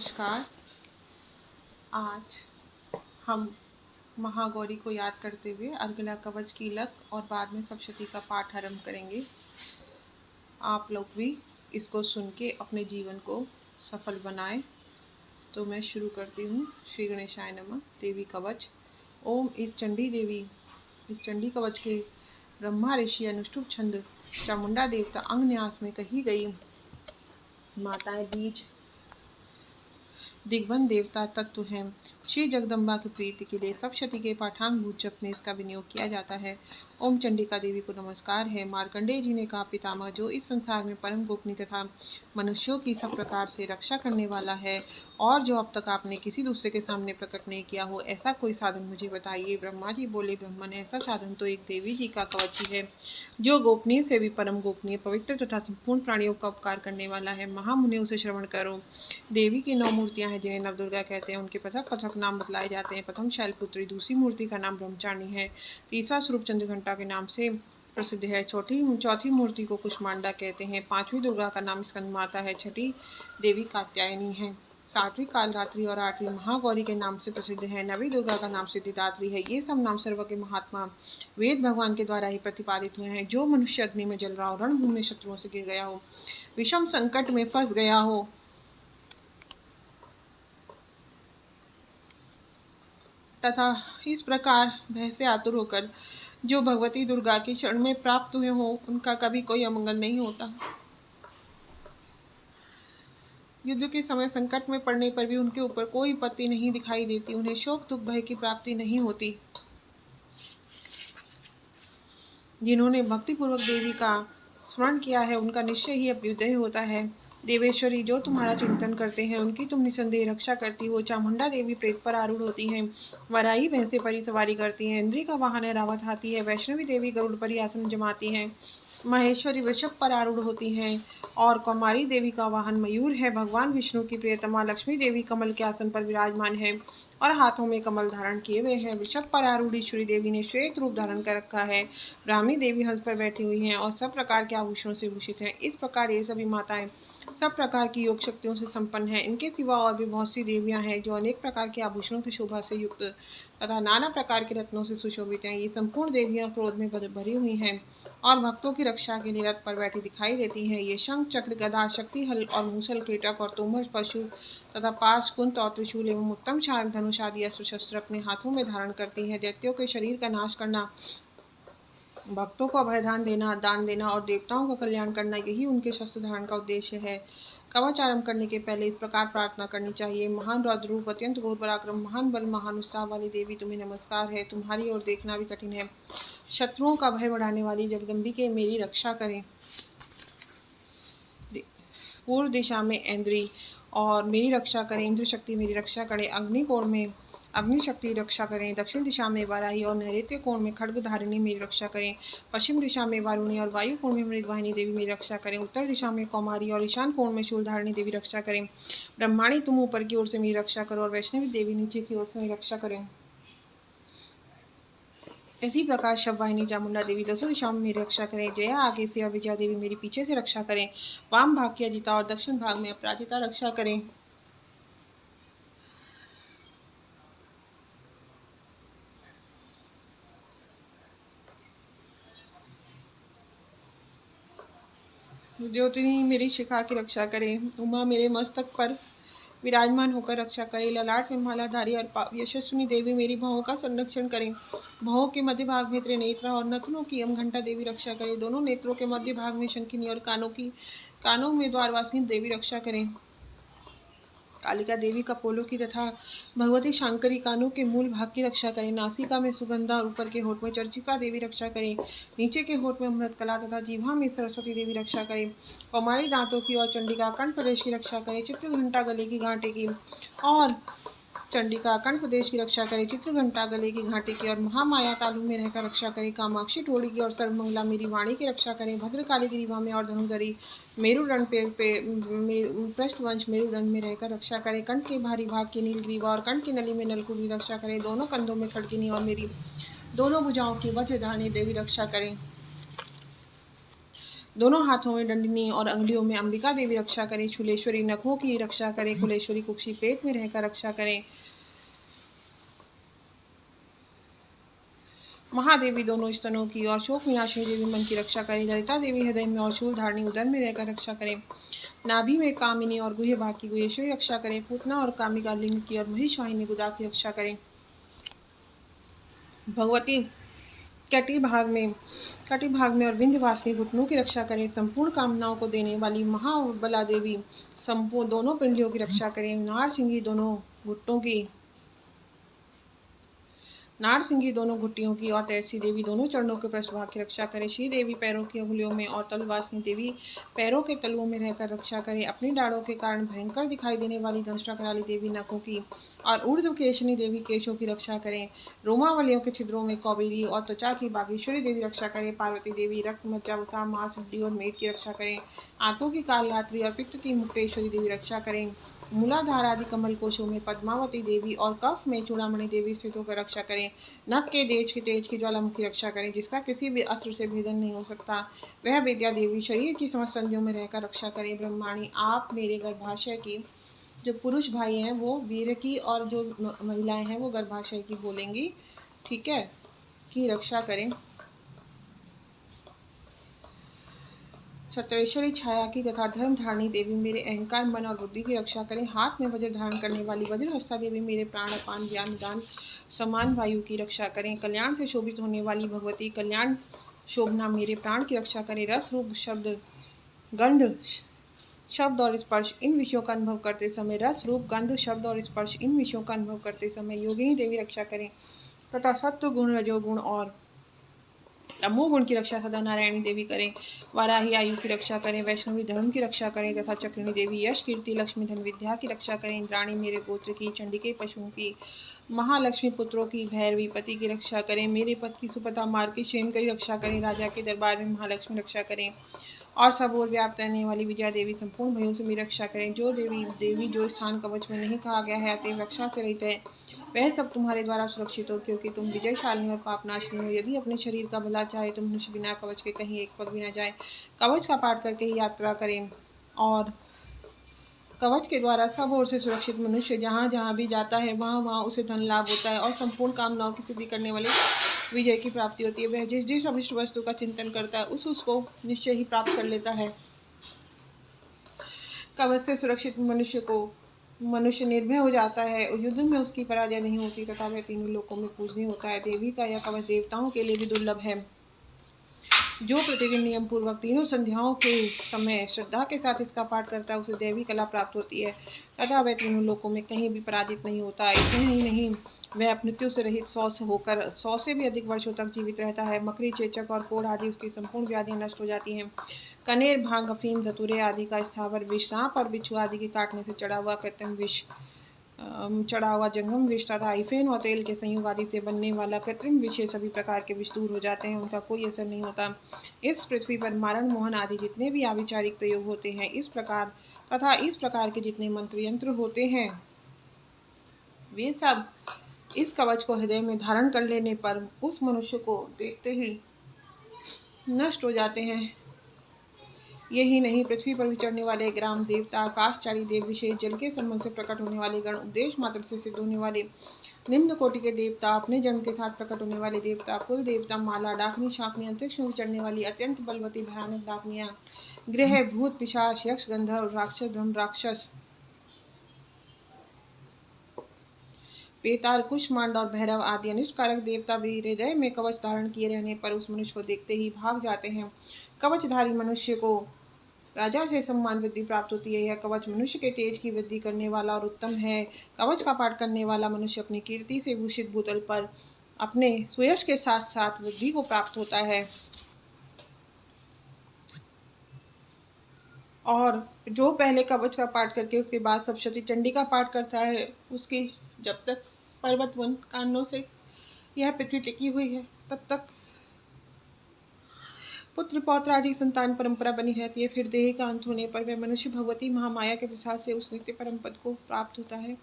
नमस्कार। आज हम महागौरी को याद करते हुए अर्गला कवच कीलक और बाद में सप्तशती का पाठ आरंभ करेंगे। आप लोग भी इसको सुन के अपने जीवन को सफल बनाएं। तो मैं शुरू करती हूँ। श्री गणेशाय नमः। देवी कवच। ओम इस चंडी कवच के ब्रह्मा ऋषि अनुष्टुप छंद चामुंडा देवता अंग न्यास में कही गई माताएं बीज दिग्बंध देवता तत्व हैं। श्री जगदम्बा की प्रीति के लिए सप्तशती के पाठांगभूत जप में इसका विनियोग किया जाता है। ओम चंडिका देवी को नमस्कार है। मार्कंडेय जी ने कहा, पितामह जो इस संसार में परम गोपनीय तथा मनुष्यों की सब प्रकार से रक्षा करने वाला है और जो अब तक आपने किसी दूसरे के सामने प्रकट नहीं किया हो, ऐसा कोई साधन मुझे बताइए। ब्रह्मा जी बोले, ब्रह्मन ऐसा साधन तो एक देवी जी का कवच ही है जो गोपनीय से भी परम गोपनीय, पवित्र तथा संपूर्ण प्राणियों का उपकार करने वाला है। महामुनि उसे श्रवण करो। देवी की 9 मूर्तियां हैं जिन्हें नवदुर्गा कहते हैं। उनके पृथक पृथक नाम बतलाए जाते हैं। प्रथम शैलपुत्री, दूसरी मूर्ति का नाम ब्रह्मचारिणी है, तीसरा स्वरूप चंद्रघंटा के नाम से प्रसिद्ध है, चौथी मूर्ति को कुष्मांडा कहते हैं, पांचवी दुर्गा का नाम स्कंदमाता है, छठी देवी कात्यायनी है, सातवीं कालरात्रि और आठवीं महागौरी के नाम से प्रसिद्ध है, नवी दुर्गा का नाम सिद्धिदात्री है। ये सब नाम सर्व के महात्मा वेद भगवान के द्वारा ही प्रतिपादित हुए हैं। जो मनुष्य अग्नि में जल रहा हो, रणभूमि में शत्रुओं से गिर गया हो, विषम संकट में फंस गया हो तथा इस प्रकार भय से आतुर होकर जो भगवती दुर्गा के शरण में प्राप्त हुए हों, उनका कभी कोई अमंगल नहीं होता। युद्ध के समय संकट में पड़ने पर भी उनके ऊपर कोई विपत्ति नहीं दिखाई देती। उन्हें शोक दुख भय की प्राप्ति नहीं होती। जिन्होंने भक्तिपूर्वक देवी का स्मरण किया है, उनका निश्चय ही अभ्युदय होता है। देवेश्वरी, जो तुम्हारा चिंतन करते हैं उनकी तुम निसंदेह रक्षा करती हो। चामुंडा देवी प्रेत पर आरूढ़ होती हैं, वराई भैंसे पर ही सवारी करती हैं, इंद्री का वाहन है रावत हाथी है, वैष्णवी देवी गरुड़ पर ही आसन जमाती हैं, महेश्वरी वृषभ पर आरूढ़ होती हैं और कौमारी देवी का वाहन मयूर है। भगवान विष्णु की प्रियतमा लक्ष्मी देवी कमल के आसन पर विराजमान है और हाथों में कमल धारण किए हुए हैं। वृषभ पर आरूढ़ ईश्वरी देवी ने श्वेत रूप धारण कर रखा है। ब्राह्मी देवी हंस पर बैठी हुई हैं और सब प्रकार के आभूषणों से भूषित हैं। इस प्रकार ये सभी माताएं सब प्रकार की योग शक्तियों से संपन्न हैं। इनके सिवा और भी बहुत सी देवियां हैं जो अनेक प्रकार के आभूषणों की शोभा से युक्त तथा नाना प्रकार के रत्नों से सुशोभित हैं। ये संपूर्ण देवियां क्रोध में भरी हुई हैं और भक्तों की रक्षा के लिए रथ पर बैठी दिखाई देती हैं। ये शंख चक्र गदा शक्ति हल और मूसल कीटक और तोमर पशु तथा पाश कुंत और त्रिशूल एवं उत्तम शाल धनुष आदि अस्त्र शस्त्र अपने हाथों में धारण करती हैं। दैत्यों के शरीर का नाश करना, भक्तों को अभयदान देना, दान देना और देवताओं का कल्याण करना, यही उनके शस्त्र धारण का उद्देश्य है। कवच आरंभ करने के पहले इस प्रकार प्रार्थना करनी चाहिए। महान रौद्र रूप, अत्यंत घोर पराक्रम, महान बल, महान उत्साह वाली देवी, तुम्हें नमस्कार है। तुम्हारी ओर देखना भी कठिन है। शत्रुओं का भय बढ़ाने वाली जगदम्बिके मेरी रक्षा करें। पूर्व दिशा में इंद्री और मेरी रक्षा करें, इंद्र शक्ति मेरी रक्षा करें। अग्निकोण में अग्नि शक्ति रक्षा करें। दक्षिण दिशा में वाराही और नैऋत्य कोण में खड्ग धारिणी मेरी रक्षा करें। पश्चिम दिशा में वारुणी और वायु कोण में मृगवाहिनी देवी मेरी रक्षा करें। उत्तर दिशा में कौमारी और ईशान कोण में शूलधारिणी देवी रक्षा करें। ब्रह्माणी, तुम ऊपर की ओर से मेरी रक्षा करो और वैष्णवी देवी नीचे की ओर से मेरी रक्षा करें। इसी प्रकार शववाहिनी चामुंडा देवी दसों दिशाओं में मेरी रक्षा करें। जया आगे से और विजया देवी मेरी पीछे से रक्षा करें। वाम भाग की अजिता और दक्षिण भाग में अपराजिता रक्षा करें। ज्योतिनी मेरी शिखा की रक्षा करें। उमा मेरे मस्तक पर विराजमान होकर रक्षा करें। ललाट में मालाधारी और यशस्विनी देवी मेरी भवों का संरक्षण करें। भवों के मध्य भाग में त्रिनेत्रा और नथनों की यमघंटा देवी रक्षा करें। दोनों नेत्रों के मध्य भाग में शंखिनी और कानों में द्वारवासिनी देवी रक्षा करें। कालिका देवी कपोलों की तथा भगवती शांकरी कानों के मूल भाग की रक्षा करें। नासिका में सुगंधा और ऊपर के होठ में चर्चिका देवी रक्षा करें। नीचे के होठ में अमृत कला तथा जीभा में सरस्वती देवी रक्षा करें। कौमारी दांतों की और चंडिका कंठ प्रदेश की रक्षा करें। चित्रघंटा गले की घाटे की और चंडिका कंठ प्रदेश की रक्षा करे। चित्रघंटा गले की घाटी की और महामाया तालु में रहकर रक्षा करे। कामाक्षी टोड़ी की और सर्वमंगला मेरी वाणी की रक्षा करें। भद्रकाली ग्रीवा में और धनुधरी मेरुदंड पे पृष्ठवंश मेरुदंड में रहकर रक्षा करे। कंठ के भारी भाग की नीलग्रीवा और कंठ की नली में नलकुल की रक्षा करें। दोनों कंधों में खड़किनी और मेरी दोनों भुजाओं की वज्रधारिणी देवी रक्षा करें। दोनों हाथों में दंडनी और अंगुलियों में अंबिका देवी रक्षा करें। शूलेश्वरी नखों की रक्षा करें। कुलेश्वरी कुक्षी पेट में रहकर रक्षा करें। महादेवी दोनों स्तनों की और शोक विनाशिनी देवी मन की रक्षा करें। ललिता देवी हृदय में और शूल धारणी उदर में रहकर रक्षा करें। नाभि में कामिनी और गुह्य भाग की गुहेश्वरी रक्षा करें। पूतना और कामिका लिंग की और महिषवाहिनी गुदा की रक्षा करें। भगवती कटी भाग में और विंध्यवासिनी घुटनों की रक्षा करें। संपूर्ण कामनाओं को देने वाली महाबला देवी संपूर्ण दोनों पिंडियों की रक्षा करें। नारसिंही दोनों घुटनों की नारसिंही दोनों घुटियों की और तैसी देवी दोनों चरणों के पृष्ठभाग की रक्षा करें। श्री देवी पैरों की अंगुलियों में और तलवासिनी देवी पैरों के तलुओं में रहकर रक्षा करें। अपनी डाढ़ों के कारण भयंकर दिखाई देने वाली दंष्ट्रा कराली देवी नखों की और ऊर्ध्व केशनी देवी केशों की रक्षा करें। रोमावलियों के छिद्रों में कौबेरी और त्वचा की बागेश्वरी देवी रक्षा करें। पार्वती देवी रक्त मज्जा वसा मांस हड्डी और मेद की रक्षा करें। आंतों की कालरात्रि और पित्त की मुक्तेश्वरी देवी रक्षा करें। मूलाधार आदि कमल कोशों में पद्मावती देवी और कफ में चूड़ामणि देवी स्थित होकर रक्षा करें। नख के तेज की ज्वालामुखी रक्षा करें, जिसका किसी भी अस्त्र से भेदन नहीं हो सकता, वह विद्या देवी शरीर की समस्त संधियों में रहकर रक्षा करें। ब्रह्माणी आप मेरे गर्भाशय की, जो पुरुष भाई हैं वो वीर की और जो महिलाएं हैं वो गर्भाशय की बोलेंगी, ठीक है, की रक्षा करें। छत्रेश्वरी छाया की तथा धर्म धारणी देवी मेरे अहंकार मन और बुद्धि की रक्षा करें। हाथ में वज्र धारण करने वाली वज्रहस्ता देवी मेरे प्राण अपान ज्ञान दान समान वायु की रक्षा करें। कल्याण से शोभित होने वाली भगवती कल्याण शोभना मेरे प्राण की रक्षा करें। रस रूप शब्द गंध शब्द और स्पर्श इन विषयों का अनुभव करते समय योगिनी देवी रक्षा करें तथा सत्व गुण रजोगुण और तमोगुण की रक्षा सदा नारायणी देवी करें। वाराही आयु की रक्षा करें। वैष्णवी धर्म की रक्षा करें तथा चक्रिणी देवी यश कीर्ति लक्ष्मी धन विद्या की रक्षा करें। इंद्राणी मेरे गोत्र की, चंडिके पशुओं की, महालक्ष्मी पुत्रों की, भैरवी पति की रक्षा करें। मेरे पति की सुपता मार की शेन की रक्षा करें। राजा के दरबार में महालक्ष्मी रक्षा करें और सब ओर व्याप्त रहने वाली विजया देवी संपूर्ण भयों से मेरी रक्षा करें। जो देवी जो स्थान कवच में नहीं कहा गया है अतएव रक्षा से रहित है, वह सब तुम्हारे द्वारा सुरक्षित हो, क्योंकि तुम विजयशालिनी और पापनाशिनी हो। यदि अपने शरीर का भला चाहे तो मनुष्य बिना कवच के कहीं एक पग भी न जाए। कवच का पाठ करके ही यात्रा करें और कवच के द्वारा सब ओर से सुरक्षित मनुष्य जहाँ जहाँ भी जाता है वहाँ वहाँ उसे धन लाभ होता है और संपूर्ण कामनाओं की सिद्धि करने वाले विजय की प्राप्ति होती है। वह जिस जिस अभिष्ट वस्तु का चिंतन करता है उसको निश्चय ही प्राप्त कर लेता है। कवच से सुरक्षित मनुष्य निर्भय हो जाता है। युद्ध में उसकी पराजय नहीं होती तथा वह तीनों लोकों में पूजनीय होता है। देवी का यह कवच देवताओं के लिए भी दुर्लभ है। जो प्रतिदिन नियम पूर्वक तीनों संध्याओं के समय श्रद्धा के साथ इसका पाठ करता है उसे देवी कला प्राप्त होती है तथा वह तीनों लोकों में कहीं भी पराजित नहीं होता। इतने ही नहीं, वह मृत्यु से रहित 100 से भी अधिक वर्षों तक जीवित रहता है। मकड़ी, चेचक और कोढ़ आदि उसकी संपूर्ण व्याधियां नष्ट हो जाती हैं। कनेर, भांग, अफीम, धतूरे आदि का स्थावर विष, सांप और बिच्छू आदि के काटने से चढ़ा हुआ जंगम विष तथा आइफेन और तेल के संयोग आदि से बनने वाला कृत्रिम विष, सभी प्रकार के विष दूर हो जाते हैं, उनका कोई असर नहीं होता। इस पृथ्वी पर मारण मोहन आदि जितने भी आविचारिक प्रयोग होते हैं इस प्रकार के जितने मंत्र यंत्र होते हैं वे सब इस कवच को हृदय में धारण कर लेने पर उस मनुष्य को देखते ही नष्ट हो जाते हैं। यही नहीं, पृथ्वी पर विचरने वाले ग्राम देवता, आकाशचारी देव, विशेष जल के संबंध से प्रकट होने वाले गण, उपदेश मात्र से सिद्ध होने वाले निम्न कोटि के देवता, अपने जन्म के साथ प्रकट होने वाले देवता, कुल देवता, माला, डाकनी, शाकनी, अंतरिक्ष में विचरने वाली अत्यंत बलवती भयानक डाकनियां, ग्रह, भूत, पिशाच, यक्ष, गंधर्व, राक्षस, ब्रह्म राक्षस, पेताल, कुष्मांड और भैरव आदि अनिष्टकारक देवता भी हृदय में कवच धारण किए रहने पर उस मनुष्य को देखते ही भाग जाते हैं। कवचधारी मनुष्य को राजा से सम्मान वृद्धि प्राप्त होती है। यह कवच मनुष्य के तेज की वृद्धि करने वाला और उत्तम है। कवच का पाठ करने वाला मनुष्य अपनी कीर्ति से भूषित भूतल पर अपने सुयश के साथ साथ वृद्धि को प्राप्त होता है। और जो पहले कवच का पाठ करके उसके बाद सब शची चंडी का पाठ करता है, उसकी जब तक पर्वत वन कानों से यह पृथ्वी टिकी हुई है तब तक पुत्र पौत्र आदि संतान परंपरा बनी रहती है। फिर देह का अंत होने पर वह मनुष्य भगवती महामाया के प्रसाद से उस नित्य परम पद को प्राप्त होता है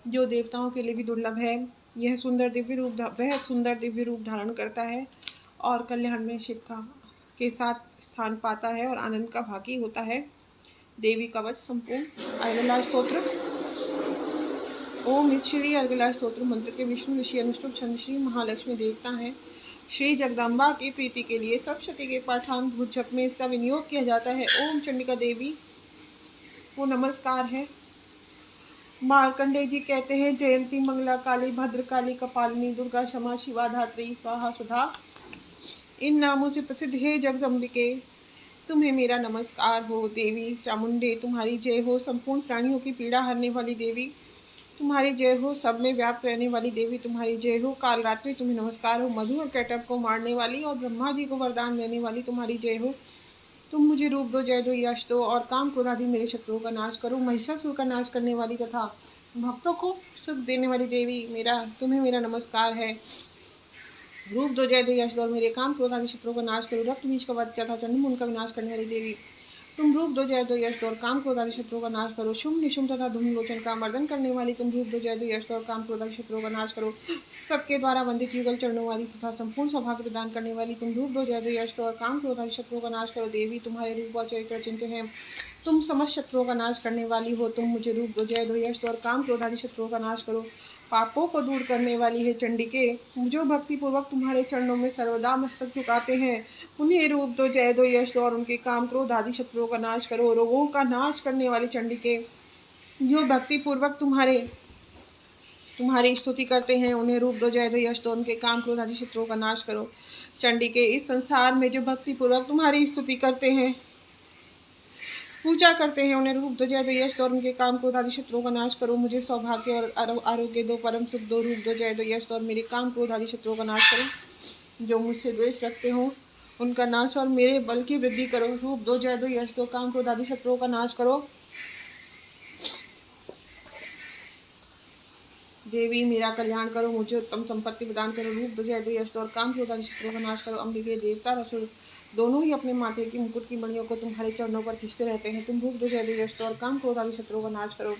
जो देवताओं के लिए भी दुर्लभ है। वह सुंदर दिव्य रूप धारण करता है और कल्याण में शिव का के साथ स्थान पाता है और आनंद का भागी होता है। देवी कवच संपूर्ण अर्गला स्तोत्र। ओम इस श्री अर्गला स्तोत्र मंत्र के विष्णु ऋषि अनुष्टुप छंद श्री महालक्ष्मी देवता हैं श्री जगदम्बा की प्रीति के लिए सप्तशती के पाठांग भूत जप में इसका विनियोग किया जाता है। ओम चंडिका देवी को नमस्कार है। मार्कंडेय जी कहते हैं जयंती मंगला काली भद्रकाली कपालिनी दुर्गा क्षमा शिवा धात्री स्वाहा सुधा इन नामों से प्रसिद्ध है जगदम्बिके तुम्हें मेरा नमस्कार हो। देवी चामुंडे तुम्हारी जय हो। संपूर्ण प्राणियों की पीड़ा हरने वाली देवी तुम्हारी जय हो। सब में व्याप्त रहने वाली देवी तुम्हारी जय हो। काल रात्रि तुम्हें नमस्कार हो। मधु और कैटब को मारने वाली और ब्रह्मा जी को वरदान देने वाली तुम्हारी जय हो। तुम मुझे रूप दो, जय दो, यश दो और काम क्रोध आदि मेरे शत्रुओं का नाश करो। महिषासुर का नाश करने वाली तथा भक्तों को सुख देने वाली देवी तुम्हें मेरा नमस्कार है। रूप दो, जय दो, यश दो और मेरे काम क्रोध आदि शत्रुओं का नाश करो। रक्त बीज का वध तथा चंडमुंड का विनाश करने वाली देवी तुम रूप दो, जय दो, यश दो और काम क्रोध आदि शत्रुओं का नाश करो। शुभ निशुम तथा धूम्रलोचन का मर्दन करने वाली तुम रूप दो, जय दो, यश दो और काम क्रोध आदि शत्रुओं का नाश करो। सबके द्वारा वंदित युगल चरणों वाली तथा संपूर्ण सौभाग्य प्रदान करने वाली तुम रूप दो, जय दो, यश दो और काम क्रोध आदि शत्रुओं का नाश करो। देवी तुम्हारे रूप और चरित्र चिंत्य हैं। तुम समस्त शत्रुओं का नाश करने वाली हो। तुम मुझे रूप दो, जय दो, यश दो और काम क्रोध आदि शत्रुओं का नाश करो। पापों को दूर करने वाली है चंडिके जो भक्ति पूर्वक तुम्हारे चरणों में सर्वदा मस्तक झुकाते हैं उन्हें रूप दो, जय दो, यश दो और उनके काम क्रोध आदि शत्रुओं का नाश करो। रोगों का नाश करने वाली चंडिके जो भक्ति पूर्वक तुम्हारी स्तुति करते हैं उन्हें रूप दो, जय दो, यश दो, उनके काम क्रोध आदि शत्रुओं का नाश करो। चंडिके इस संसार में जो भक्ति पूर्वक तुम्हारी स्तुति करते हैं पूजा करते हैं उन्हें रूप दो, जय दो, यश दो और उनके काम क्रोध आदि शत्रुओं का नाश करो। मुझे सौभाग्य और आरोग्य दो, परम सुख दो, रूप दो, जय दो, यश दो और मेरे काम क्रोध आदि शत्रुओं का नाश करो। जो मुझसे द्वेष रखते हो उनका नाश और मेरे बल की वृद्धि करो। रूप दो, जय दो, यश दो, काम क्रोध आदि शत्रुओं का नाश करो। देवी मेरा कल्याण करो, मुझे उत्तम संपत्ति प्रदान करो। रूप दो, जय दो, यश दो और काम क्रोध आदि शत्रुओं का नाश करो। अंबिके देवता रसुर दोनों ही अपने माथे की मुकुट की मणियों को तुम्हारे चरणों पर खींचते रहते हैं। तुम रूप दो, जय दो, यश दो और काम क्रोध आदि शत्रुओं का नाश करो।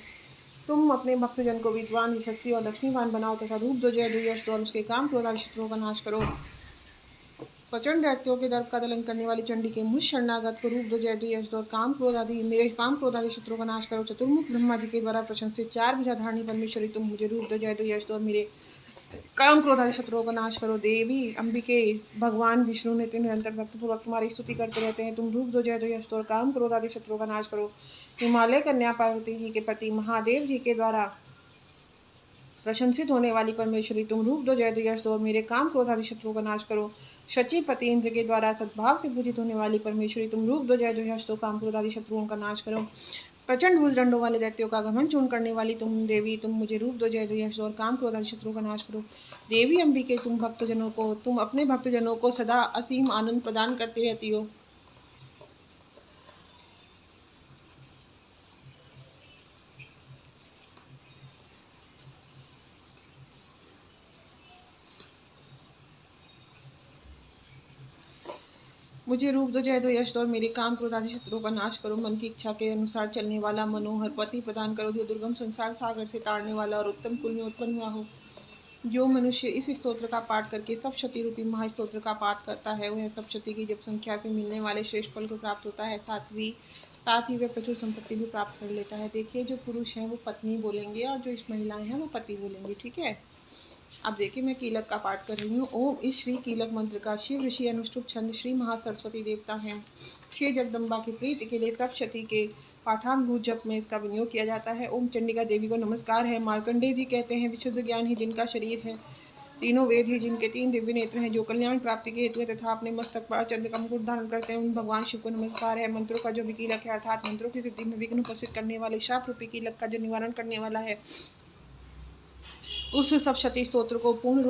तुम अपने भक्तजन को विद्वान, यशस्वी और लक्ष्मीवान बनाओ तथा रूप दो, जय दो, यश दो और उसके काम क्रोध आदि शत्रुओं का नाश करो। प्रचंड दैत्यों के दर्प का दलन करने वाली चंडी के मुझ शरणागत को रूप दो, जय दो, यश दो और मेरे काम क्रोध आदि शत्रुओं का नाश करो। चतुर्मुख ब्रह्मा जी के द्वारा प्रशंसित 4 भुजा धारणी परमेश्वरी तुम मुझे रूप दो, जय दो, यश दो और मेरे काम क्रोध आदि शत्रुओं का नाश करो। देवी अंबिके भगवान विष्णु ने निरंतर भक्तिपूर्वक तुम्हारी स्तुति करते रहते हैं। तुम रूप दो, जय दो, यश दो और काम क्रोध आदि शत्रुओं का नाश करो। हिमालय कन्या पार्वती जी के पति महादेव जी के द्वारा प्रशंसित होने वाली परमेश्वरी तुम रूप दो, जय दो, यश दो और मेरे काम क्रोध आदि शत्रुओं का नाश करो। शचीपति इंद्र के द्वारा सद्भाव से पूजित होने वाली परमेश्वरी तुम रूप दो, जय दो, यश दो, काम क्रोध आदि शत्रुओं का नाश करो। प्रचंड भुजदंडों वाले दैत्यों का घमंड चूर्ण करने वाली तुम देवी तुम मुझे रूप दो, जय दो, यश दो और काम क्रोध आदि शत्रुओं का नाश करो। देवी अंबिके तुम अपने भक्तजनों को सदा असीम आनंद प्रदान करती रहती हो। मुझे रूप दो, जय दो, यश दो और मेरे काम क्रोध आदि शत्रुओं का नाश करो। मन की इच्छा के अनुसार चलने वाला मनोहर पति प्रदान करो जो दुर्गम संसार सागर से ताड़ने वाला और उत्तम कुल में उत्पन्न हुआ हो। जो मनुष्य इस स्तोत्र का पाठ करके सप्तशती रूपी महास्तोत्र का पाठ करता है वह सप्तशती की जप संख्या से मिलने वाले श्रेष्ठ फल को प्राप्त होता है। साथ ही वह प्रचुर संपत्ति भी प्राप्त कर लेता है। देखिए जो पुरुष हैं वो पत्नी बोलेंगे और जो इस महिलाएं हैं वो पति बोलेंगे। ठीक है, अब देखिए मैं कीलक का पाठ कर रही हूँ। ओम इस श्री कीलक मंत्र का शिव ऋषि अनुष्टुप छंद श्री महासरस्वती देवता हैं श्री जगदम्बा की प्रीति के लिए सप्तशती के पाठांग जप में इसका विनियोग किया जाता है। ओम चंडिका देवी को नमस्कार है। मार्कंडेय जी कहते हैं विशुद्ध ज्ञान ही जिनका शरीर है, तीनों वेद ही जिनके 3 दिव्य नेत्र हैं, जो कल्याण प्राप्ति के हेतु तथा अपने मस्तक पर चंद्र का मुकुट धारण करते हैं उन भगवान शिव को नमस्कार है। मंत्रों का जो भी कीलक है अर्थात मंत्रों की सिद्धि में विघ्न उपस्थित करने वाले शाप रूपी कीलक का जो निवारण करने वाला है उस सप्तशती स्तोत्र को संपूर्ण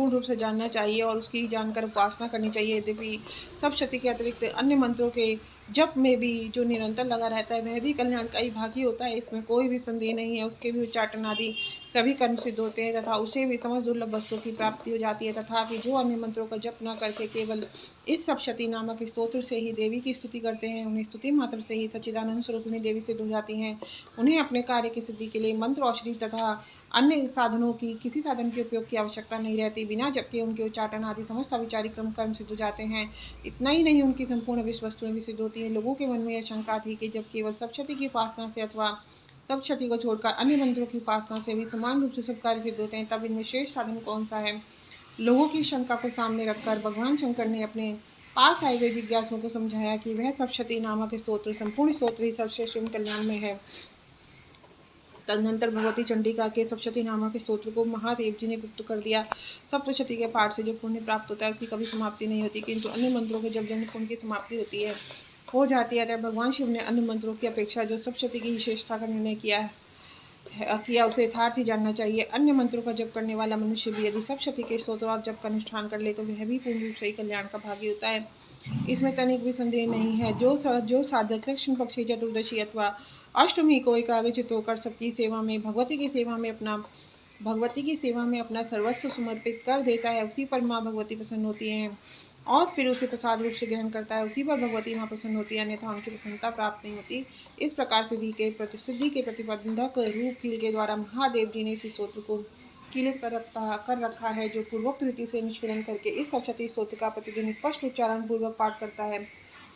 रूप से जानना चाहिए और उसकी जानकर उपासना करनी चाहिए। यद्यपि सप्तशती के अतिरिक्त अन्य मंत्रों के जप में भी जो निरंतर लगा रहता है वह भी कल्याणकारी भागी होता है, इसमें कोई भी संदेह नहीं है। उसके भी उच्चाटन आदि सभी कर्म सिद्ध होते हैं तथा उसे भी समस्त दुर्लभ वस्तुओं की प्राप्ति हो जाती है। तथापि जो अन्य मंत्रों का जप न करके केवल इस सप्तशती नामक स्तोत्र से ही देवी की स्तुति करते हैं, उन्हें स्तुति मात्र से ही सच्चिदानंद स्वरूपिणी देवी सिद्ध हो जाती हैं। उन्हें अपने कार्य की सिद्धि के लिए मंत्र, औषधि तथा अन्य साधनों की किसी साधन के उपयोग की आवश्यकता नहीं रहती। बिना जप के उनके उच्चाटन आदि समस्त अविचारी क्रम कर्म सिद्ध हो जाते हैं। इतना ही नहीं, उनकी संपूर्ण विश्व वस्तुएं भी सिद्ध होती हैं। लोगों के मन में यह शंका थी कि जब केवल सप्तशती की उपासना से अथवा सप्तशती को छोड़कर अन्य मंत्रों की उपासना से भी समान रूप से सब कार्य सिद्ध होते हैं, तब इनमें श्रेष्ठ साधन कौन सा है। लोगों की शंका को सामने रखकर भगवान शंकर ने अपने पास आए हुए जिज्ञासुओं को समझाया कि वह सप्तशती नामक स्तोत्र संपूर्ण स्तोत्र ही सर्वश्रेष्ठ कल्याण में है। तदनंतर भगवती चंडिका के सप्तशती नामक स्तोत्र को महादेव जी ने गुप्त कर दिया। सप्तशती के पाठ से जो पुण्य प्राप्त होता है उसकी कभी समाप्ति नहीं होती, किंतु अन्य मंत्रों के जब जन्म पुण्य की समाप्ति होती है हो जाती है। तब भगवान शिव ने अन्य मंत्रों की अपेक्षा जो सप्तशती की विशेषता का निर्णय किया उसे यथार्थ ही जानना चाहिए। अन्य मंत्रों का जप करने वाला मनुष्य भी यदि सप्तशती के स्तोत्र और जप का अनुष्ठान कर ले तो वह भी पूर्ण रूप से ही कल्याण का भागी होता है, इसमें तनिक भी संदेह नहीं है। जो साधक कृष्ण पक्षी चतुर्दशी अथवा अष्टमी को एकाग्रचित होकर सबकी सेवा में भगवती की सेवा में अपना सर्वस्व समर्पित कर देता है, उसी पर माँ भगवती प्रसन्न होती हैं और फिर उसे प्रसाद रूप से ग्रहण करता है, उसी पर भगवती माँ प्रसन्न होती है, अन्यथा उनकी प्रसन्नता प्राप्त नहीं होती। इस प्रकार सिद्धि के प्रतिबंधक रूप कील के द्वारा महादेव जी ने इस स्तोत्र को कीलित कर रखा है। जो पूर्वोक्त रीति से निष्कलन करके इस सप्तशती स्तोत्र का प्रतिदिन स्पष्ट उच्चारण पूर्वक पाठ करता है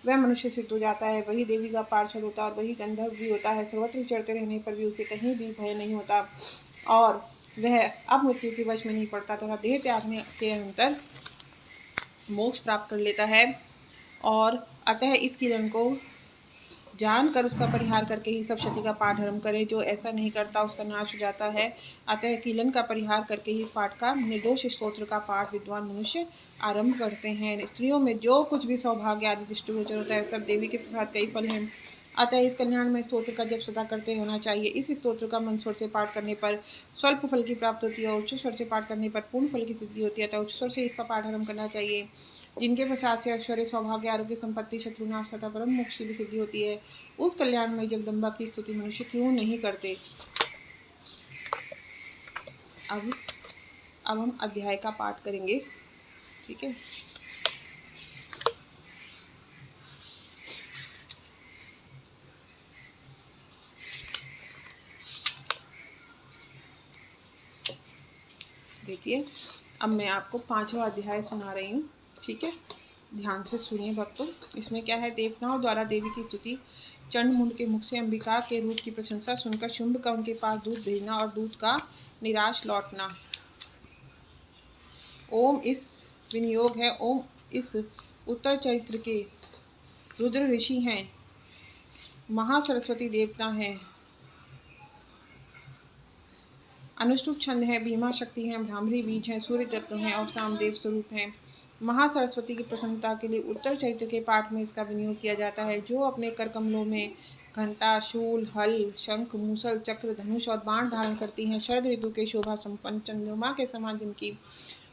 वह मनुष्य सिद्ध हो जाता है। वही देवी का पार्षद होता है और वही गंधर्व भी होता है। सर्वत्र चढ़ते रहने पर भी उसे कहीं भी भय नहीं होता और वह अब मृत्यु के वश में नहीं पड़ता तथा देह त्यागने के अंतर मोक्ष प्राप्त कर लेता है। और अतः इस किरण को जानकर उसका परिहार करके ही सप्तशती का पाठ आरंभ करे। जो ऐसा नहीं करता उसका नाश हो जाता है। अतः कीलन का परिहार करके ही इस पाठ का निर्दोष स्तोत्र का पाठ विद्वान मनुष्य आरंभ करते हैं। स्त्रियों में जो कुछ भी सौभाग्य आदि दृष्टिगोचर होता है सब देवी के प्रसाद का ही फल है। अतः इस कल्याण में स्तोत्र का जप सदा करते रहना चाहिए। इस स्तोत्र का मन स्वर से पाठ करने पर स्वल्प फल की प्राप्ति होती है और उच्च स्वर से पाठ करने पर पूर्ण फल की सिद्धि होती है। अतः उच्च स्वर से इसका पाठ आरंभ करना चाहिए। जिनके प्रसाद से ऐश्वर्य, सौभाग्य, आरोग्य, संपत्ति, शत्रुनाश तथा परम मोक्ष की भी सिद्धि होती है, उस कल्याण में जगदम्बा की स्तुति मनुष्य क्यों नहीं करते। अब हम अध्याय का पाठ करेंगे, ठीक है। देखिए, अब मैं आपको 5वां अध्याय सुना रही हूँ, ठीक है। ध्यान से सुनिए भक्तों। इसमें क्या है, देवताओं द्वारा देवी की स्तुति। चंड मुंड के मुख से अंबिका के रूप की प्रशंसा सुनकर शुंभ का उनके पास दूध भेजना और दूध का निराश लौटना। ओम इस विनियोग है। ओम इस उत्तर चरित्र के रुद्र ऋषि हैं, महासरस्वती देवता हैं, अनुष्टुप छंद है, भीमा शक्ति है, ब्राह्मणी बीज है, सूर्य तत्व है और सामदेव स्वरूप है। महासरस्वती की प्रसन्नता के लिए उत्तर चरित्र के पाठ में इसका विनियोग किया जाता है। जो अपने कर कमलों में घंटा, शूल, हल, शंख, मूसल, चक्र, धनुष और बाण धारण करती हैं, शरद ऋतु के शोभा संपन्न चंद्रमा के समान जिनकी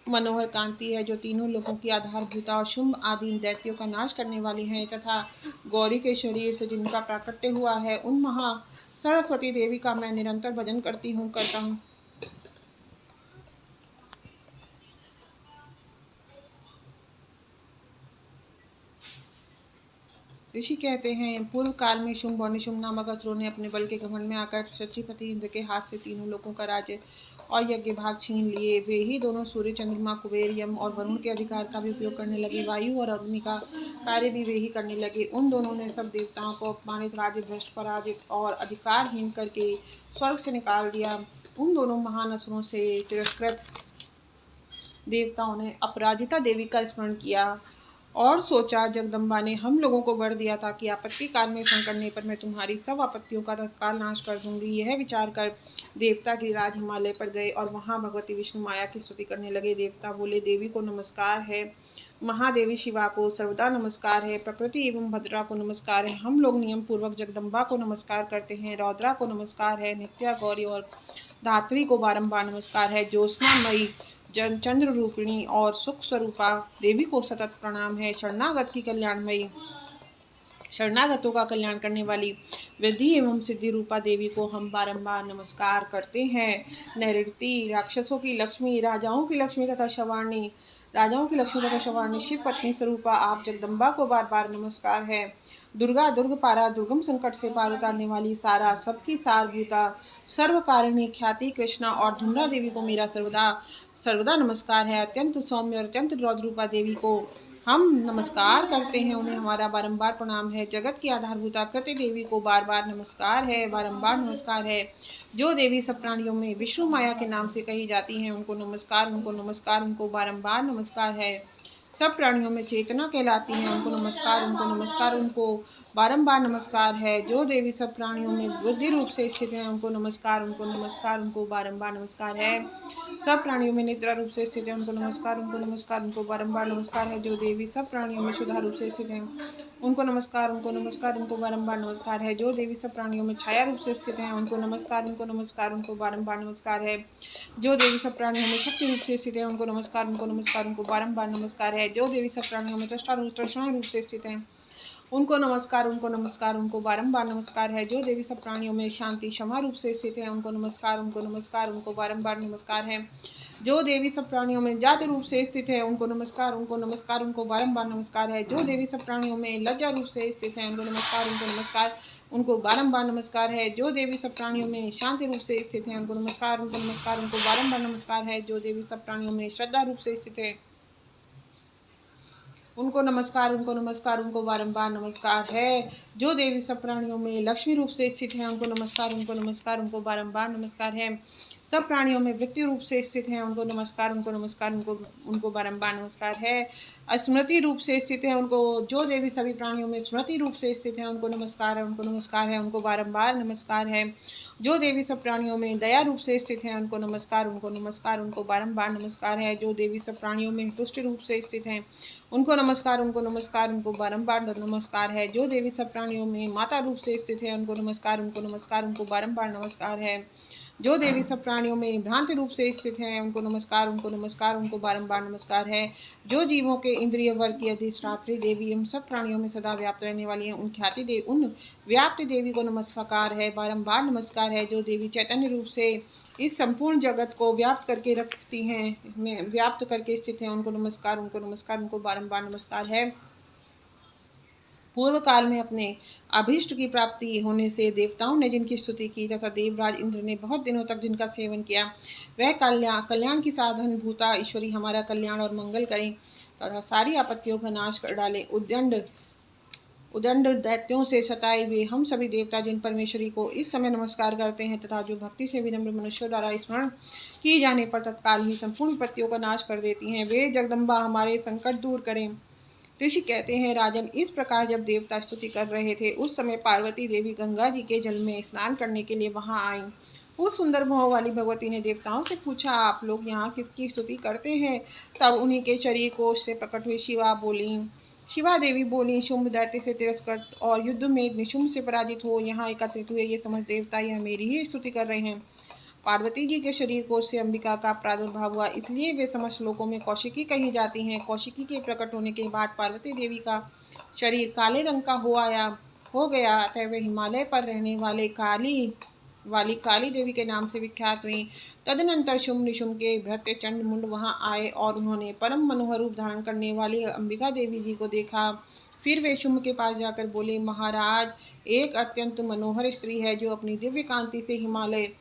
मनोहर कांति है, जो तीनों लोगों की आधारभूता और शुंभ आदि दैत्यों का नाश करने वाली हैं, तथा गौरी के शरीर से जिनका प्राकट्य हुआ है, उन महा सरस्वती देवी का मैं निरंतर भजन करता हूँ। ऋषि कहते हैं, पूर्व काल में शुंभ और निशुंभ नामक असुरों ने अपने बल के घमंड में आकर शचीपति इंद्र के हाथ से तीनों लोगों का राज्य और यज्ञ भाग छीन लिए। वे ही दोनों सूर्य, चंद्रमा, कुबेर, यम और वरुण के अधिकार का भी उपयोग करने लगे। वायु और अग्नि का कार्य भी वे ही करने लगे। उन दोनों ने सब देवताओं को अपमानित, राज्य भ्रष्ट, पराजित और अधिकारहीन करके स्वर्ग से निकाल दिया। उन दोनों महान असुरों से तिरस्कृत देवताओं ने अपराजिता देवी का स्मरण किया और सोचा, जगदम्बा ने हम लोगों को वर दिया था कि आपत्ति काल में शंका करने पर मैं तुम्हारी सब आपत्तियों का तत्काल नाश कर दूंगी। यह विचार कर देवता गिरिराज हिमालय पर गए और वहां भगवती विष्णु माया की स्तुति करने लगे। देवता बोले, देवी को नमस्कार है, महादेवी शिवा को सर्वदा नमस्कार है, प्रकृति एवं भद्रा को नमस्कार है। हम लोग नियम पूर्वक जगदम्बा को नमस्कार करते हैं, रौद्रा को नमस्कार है, नित्या, गौरी और धात्री को बारंबार नमस्कार है, ज्योत्सना मई चंद्र रूपिणी और सुख स्वरूपा देवी को सतत प्रणाम है, शरणागत की कल्याणमयी शरणागतों का कल्याण करने वाली वृद्धि एवं सिद्धि रूपा देवी को हम बारंबार नमस्कार करते हैं। नैऋति राक्षसों की लक्ष्मी, राजाओं की लक्ष्मी तथा शवाणी, शिव पत्नी स्वरूपा आप जगदम्बा को बार बार नमस्कार है। दुर्गा दुर्ग पारा, दुर्गम संकट से पार उतारने वाली सारा, सबकी सारभूता, सर्वकारिणी ख्याति कृष्णा और धुम्रा देवी को मेरा सर्वदा सर्वदा नमस्कार है। अत्यंत सौम्य और अत्यंत रौद्र रूपा देवी को हम नमस्कार करते हैं, उन्हें हमारा बारंबार प्रणाम है। जगत की आधारभूता कृति देवी को बार बार नमस्कार है, बारंबार नमस्कार है। जो देवी सब प्राणियों में विष्णु माया के नाम से कही जाती हैं, उनको नमस्कार, उनको बारंबार नमस्कार है। सब प्राणियों में चेतना कहलाती हैं, उनको नमस्कार, उनको बारंबार नमस्कार है। जो देवी सब प्राणियों में बुद्धि रूप से स्थित है, उनको नमस्कार, उनको बारंबार नमस्कार है। सब प्राणियों में निद्रा रूप से स्थित है, उनको नमस्कार, उनको बारंबार नमस्कार है। जो देवी सब प्राणियों में क्षुधा रूप से स्थित है, उनको नमस्कार, उनको बारंबार नमस्कार है। जो देवी सब प्राणियों में छाया रूप से स्थित है, उनको नमस्कार, उनको बारंबार नमस्कार है। जो देवी सब प्राणियों में शक्ति रूप से स्थित है, उनको नमस्कार, उनको बारंबार नमस्कार है। जो देवी सब प्राणियों में तृष्णा रूप से स्थित है, उनको नमस्कार, उनको बारंबार नमस्कार है। जो देवी सब प्राणियों में शांति क्षमा रूप से स्थित है, उनको नमस्कार, उनको बारंबार नमस्कार है। जो देवी सब प्राणियों में जाति रूप से स्थित है, उनको नमस्कार, उनको बारंबार नमस्कार है। जो देवी सब प्राणियों में लज्जा रूप से स्थित है, उनको नमस्कार, उनको बारंबार नमस्कार है। जो देवी सब प्राणियों में शांति रूप से स्थित है, उनको नमस्कार, उनको बारंबार नमस्कार है। जो देवी सब प्राणियों में श्रद्धा रूप से स्थित है, उनको नमस्कार, उनको बारंबार नमस्कार है। जो देवी सब प्राणियों में लक्ष्मी रूप से स्थित है, उनको नमस्कार, उनको बारंबार नमस्कार है। सब प्राणियों में वृत्ति रूप से स्थित है, उनको नमस्कार, उनको बारंबार नमस्कार है। स्मृति रूप से स्थित है, उनको जो देवी सभी प्राणियों में स्मृति रूप से स्थित है, उनको नमस्कार है, उनको बारंबार नमस्कार है। जो देवी सब प्राणियों में दया रूप से स्थित है, उनको नमस्कार, उनको बारंबार नमस्कार है। जो देवी सब प्राणियों में तुष्ट रूप से स्थित है, उनको नमस्कार, उनको बारंबार नमस्कार है। जो देवी सब प्राणियों में माता रूप से स्थित है, उनको नमस्कार, उनको बारंबार नमस्कार है। जो देवी सब प्राणियों में भ्रांति रूप से स्थित है, उनको नमस्कार, उनको बारंबार नमस्कार है। जो जीवों के इंद्रिय वर्ग की अधिष्ठात्री देवी एवं सब प्राणियों में सदा व्याप्त रहने वाली है, उन व्याप्त देवी को नमस्कार है, बारंबार नमस्कार है। जो देवी चैतन्य रूप से इस संपूर्ण जगत को व्याप्त करके रखती हैं, व्याप्त करके स्थित है, उनको नमस्कार, उनको बारंबार नमस्कार है। पूर्व काल में अपने अभीष्ट की प्राप्ति होने से देवताओं ने जिनकी स्तुति की तथा देवराज इंद्र ने बहुत दिनों तक जिनका सेवन किया, वह कल्याण की साधन भूता ईश्वरी हमारा कल्याण और मंगल करें तथा सारी आपत्तियों का नाश कर डालें। उदंड दैत्यों से सताए हुए हम सभी देवता जिन परमेश्वरी को इस समय नमस्कार करते हैं तथा जो भक्ति से विनम्र मनुष्यों द्वारा स्मरण की जाने पर तत्काल ही संपूर्ण विपत्तियों का नाश कर देती हैं, वे जगदम्बा हमारे संकट दूर करें। ऋषि कहते हैं, राजन, इस प्रकार जब देवता स्तुति कर रहे थे, उस समय पार्वती देवी गंगा जी के जल में स्नान करने के लिए वहां आईं। उस सुंदर भाव वाली भगवती ने देवताओं से पूछा, आप लोग यहाँ किसकी स्तुति करते हैं? तब उन्हीं के शरीर कोश से प्रकट हुई शिवा देवी बोली, शुंभ दैत्य से तिरस्कृत और युद्ध में निशुंभ से पराजित हो यहाँ एकत्रित हुए ये समझ देवता यह मेरी ही स्तुति कर रहे हैं। पार्वती जी के शरीर कोश से अंबिका का प्रादुर्भाव हुआ, इसलिए वे समस्त लोकों में कौशिकी कही जाती हैं। कौशिकी के प्रकट होने के बाद पार्वती देवी का शरीर काले रंग का हो गया, अतः वे हिमालय पर रहने वाली काली देवी के नाम से विख्यात हुई। तदनंतर शुंभ निशुंभ के भृत्य चंड मुंड वहां आए और उन्होंने परम मनोहर रूप धारण करने वाली अंबिका देवी जी को देखा। फिर वे शुंभ के पास जाकर बोले, महाराज, एक अत्यंत मनोहर स्त्री है जो अपनी दिव्य कांति से हिमालय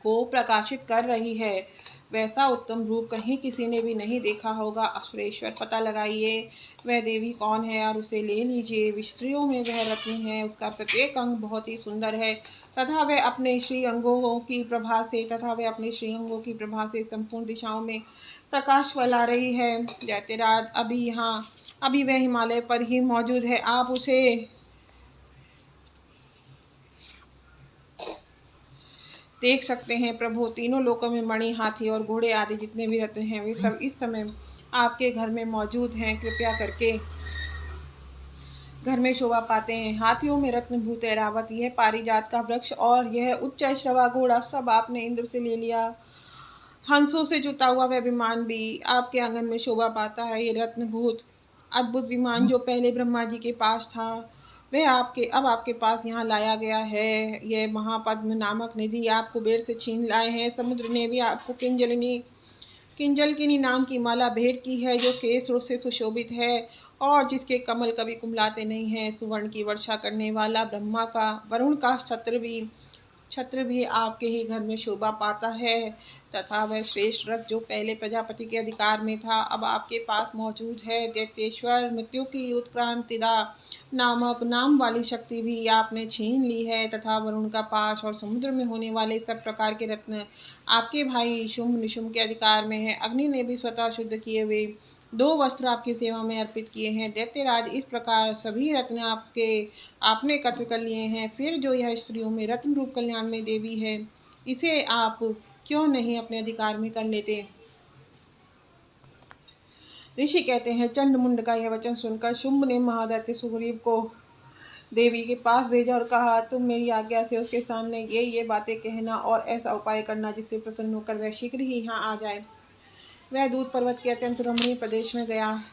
को प्रकाशित कर रही है। वैसा उत्तम रूप कहीं किसी ने भी नहीं देखा होगा। असुरेश्वर, पता लगाइए वह देवी कौन है और उसे ले लीजिए। स्त्रियों में वह रत्न है, उसका प्रत्येक अंग बहुत ही सुंदर है तथा वह अपने श्री अंगों की प्रभा से संपूर्ण दिशाओं में प्रकाश फैला रही है। दैत्यराज, अभी वह हिमालय पर ही मौजूद है, आप उसे देख सकते हैं। प्रभु, तीनों लोकों में मणि, हाथी और घोड़े आदि जितने भी रत्न हैं, वे सब इस समय आपके घर में मौजूद हैं। कृपया करके घर में शोभा पाते हैं। हाथियों में रत्नभूत ऐरावत, यह पारिजात का वृक्ष और यह उच्च श्रवा घोड़ा सब आपने इंद्र से ले लिया। हंसों से जुता हुआ वह विमान भी आपके आंगन में शोभा पाता है। ये रत्नभूत अद्भुत विमान जो पहले ब्रह्मा जी के पास था, वह आपके अब आपके पास यहाँ लाया गया है। यह महापद्म नामक निधि आप कुबेर से छीन लाए हैं। समुद्र ने भी आपको किंजलकिनी नाम की माला भेंट की है, जो केसरों से सुशोभित है और जिसके कमल कभी कुमलाते नहीं हैं। सुवर्ण की वर्षा करने वाला ब्रह्मा का वरुण का छत्र भी आपके ही घर में शोभा पाता है, तथा वह श्रेष्ठ रथ जो पहले प्रजापति के अधिकार में था अब आपके पास मौजूद है। दैत्येश्वर मृत्यु की उत्क्रांतिदा नामक नाम वाली शक्ति भी आपने छीन ली है, तथा वरुण का पाश और समुद्र में होने वाले सब प्रकार के रत्न आपके भाई शुंभ निशुंभ के अधिकार में है। अग्नि ने भी स्वतः शुद्ध किए हुए 2 वस्त्र आपकी सेवा में अर्पित किए हैं। दैत्यराज, इस प्रकार सभी रत्न आपने एकत्र कर लिए हैं। फिर जो यह स्त्रियों में रत्न रूप कल्याण में देवी है, इसे आप क्यों नहीं अपने अधिकार में कर लेते। ऋषि कहते हैं, चंडमुंड का यह वचन सुनकर शुंभ ने महादैत्य सुग्रीव को देवी के पास भेजा और कहा, तुम मेरी आज्ञा से उसके सामने ये बातें कहना और ऐसा उपाय करना जिससे प्रसन्न होकर वह शीघ्र ही यहाँ आ जाए। वह दूत पर्वत के अत्यंत रमणीय प्रदेश में गया